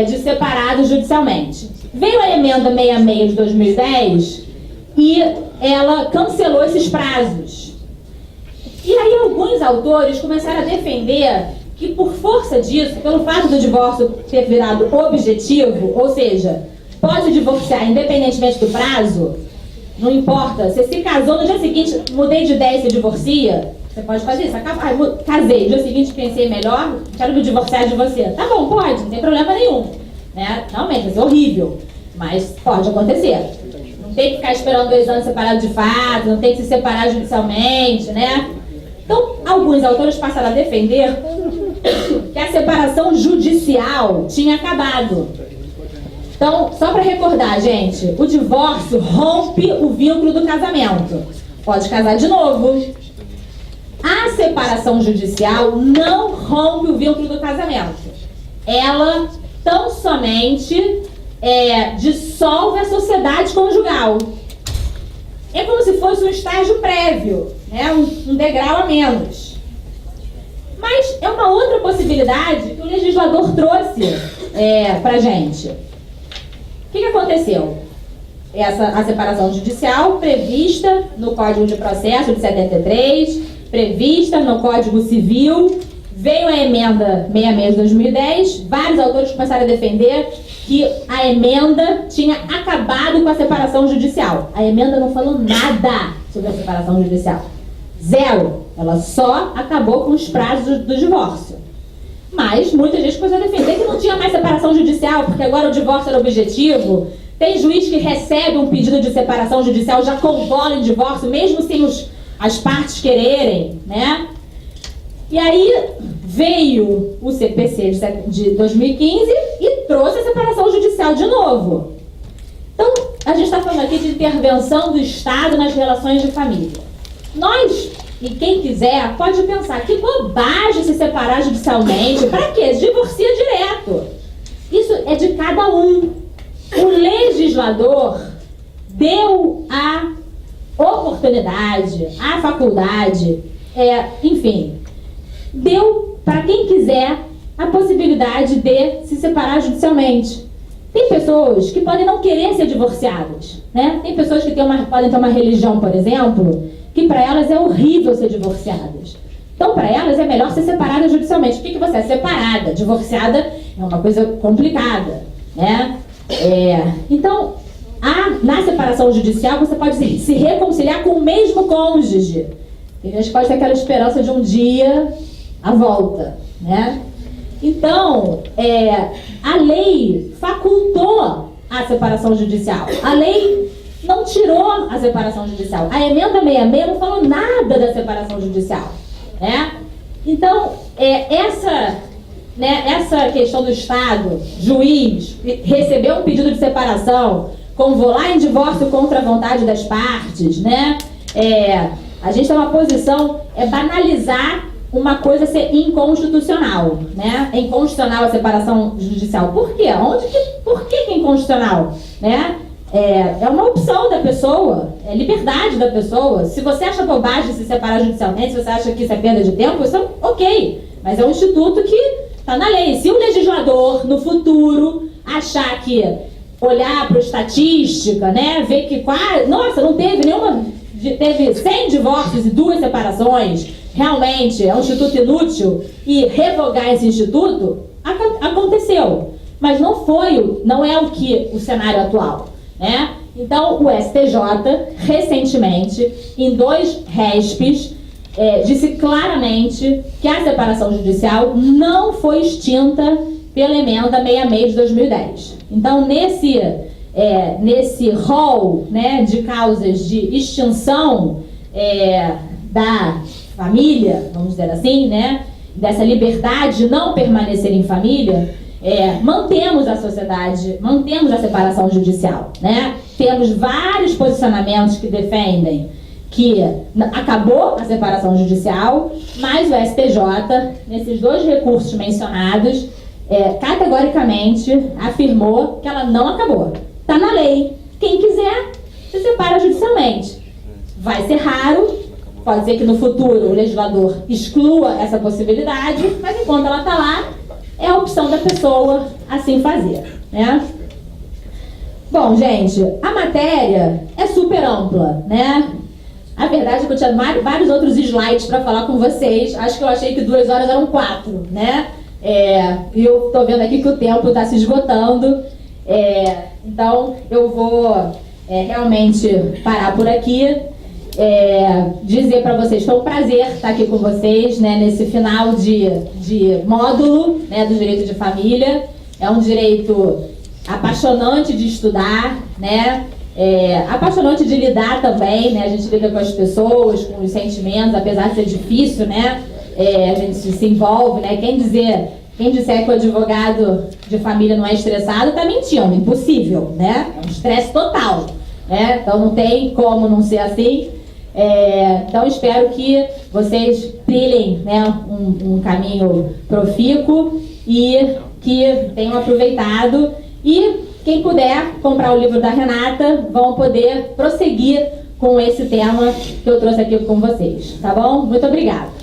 de separado judicialmente. Veio a emenda 66 de 2010 e ela cancelou esses prazos. E aí alguns autores começaram a defender que, por força disso, pelo fato do divórcio ter virado objetivo, ou seja, pode divorciar independentemente do prazo, Não importa, você se casou, no dia seguinte, mudei de ideia e se divorcia, você pode fazer isso. Casei, no dia seguinte pensei melhor, quero me divorciar de você. Tá bom, pode, não tem problema nenhum. Né? Realmente, vai ser horrível, mas pode acontecer. Não tem que ficar esperando 2 anos separado de fato, não tem que se separar judicialmente, né? Então, alguns autores passaram a defender que a separação judicial tinha acabado. Então, só para recordar, gente, o divórcio rompe o vínculo do casamento. Pode casar de novo. A separação judicial não rompe o vínculo do casamento. Ela tão somente dissolve a sociedade conjugal. É como se fosse um estágio prévio, né? um degrau a menos. Mas é uma outra possibilidade que o legislador trouxe para a gente. O que aconteceu? A separação judicial prevista no Código de Processo de 73, prevista no Código Civil, veio a emenda 66 de 2010, vários autores começaram a defender que a emenda tinha acabado com a separação judicial. A emenda não falou nada sobre a separação judicial. Zero. Ela só acabou com os prazos do divórcio. Mas muita gente começou a defender que não tinha mais separação judicial, porque agora o divórcio era objetivo. Tem juiz que recebe um pedido de separação judicial, já convola em divórcio, mesmo sem as partes quererem, né? E aí veio o CPC de 2015 e trouxe a separação judicial de novo. Então, a gente está falando aqui de intervenção do Estado nas relações de família. Nós, e quem quiser, pode pensar que bobagem se separar judicialmente. Para quê? Divorcia direto. Isso é de cada um. O legislador deu a oportunidade, a faculdade, enfim, deu para quem quiser a possibilidade de se separar judicialmente. Tem pessoas que podem não querer ser divorciadas, né? Tem pessoas que podem ter uma religião, por exemplo, que para elas é horrível ser divorciadas. Então, para elas é melhor ser separada judicialmente. O que você é? Separada. Divorciada é uma coisa complicada, né? Então, na separação judicial, você pode se reconciliar com o mesmo cônjuge. E a gente pode ter aquela esperança de um dia a volta, né? Então, a lei facultou a separação judicial. A lei não tirou a separação judicial. A emenda 66 não falou nada da separação judicial, né? Então, essa questão do Estado, juiz, receber um pedido de separação, convolar em divórcio contra a vontade das partes, né? A gente tem uma posição, banalizar uma coisa ser inconstitucional, né? É inconstitucional a separação judicial. Por quê? Por que é inconstitucional? Né? É uma opção da pessoa, é liberdade da pessoa. Se você acha bobagem se separar judicialmente, se você acha que isso é perda de tempo, isso é ok. Mas é um instituto que está na lei. Se o legislador, no futuro, achar que olhar para a estatística, né, ver que quase, nossa, não teve teve 100 divórcios e 2 separações, realmente é um instituto inútil, e revogar esse instituto, aconteceu. Mas não é o cenário atual, né? Então, o STJ, recentemente, em 2 RESPs, disse claramente que a separação judicial não foi extinta pela emenda 66 de 2010. Então, nesse rol, né, de causas de extinção da família, vamos dizer assim, né, dessa liberdade de não permanecer em família, mantemos a sociedade, mantemos a separação judicial, né? Temos vários posicionamentos que defendem que acabou a separação judicial, mas o STJ, nesses 2 recursos mencionados, categoricamente afirmou que ela não acabou. Está na lei. Quem quiser se separa judicialmente. Vai ser raro, pode ser que no futuro o legislador exclua essa possibilidade, mas enquanto ela está lá, é a opção da pessoa assim fazer, né? Bom, gente, a matéria é super ampla, né? A verdade é que eu tinha vários outros slides para falar com vocês. Acho que eu achei que 2 horas eram 4, né? E eu tô vendo aqui que o tempo está se esgotando. Então, eu vou realmente parar por aqui. Dizer para vocês que foi um prazer estar aqui com vocês, né, nesse final de módulo, né, do direito de família. É um direito apaixonante de estudar, né, apaixonante de lidar também, né, a gente lida com as pessoas, com os sentimentos, apesar de ser difícil, né, a gente se envolve, né, quem disser que o advogado de família não é estressado está mentindo, impossível, né, é um estresse total, né, então não tem como não ser assim. Então espero que vocês trilhem, né, um caminho profícuo e que tenham aproveitado, e quem puder comprar o livro da Renata vão poder prosseguir com esse tema que eu trouxe aqui com vocês, tá bom? Muito obrigada.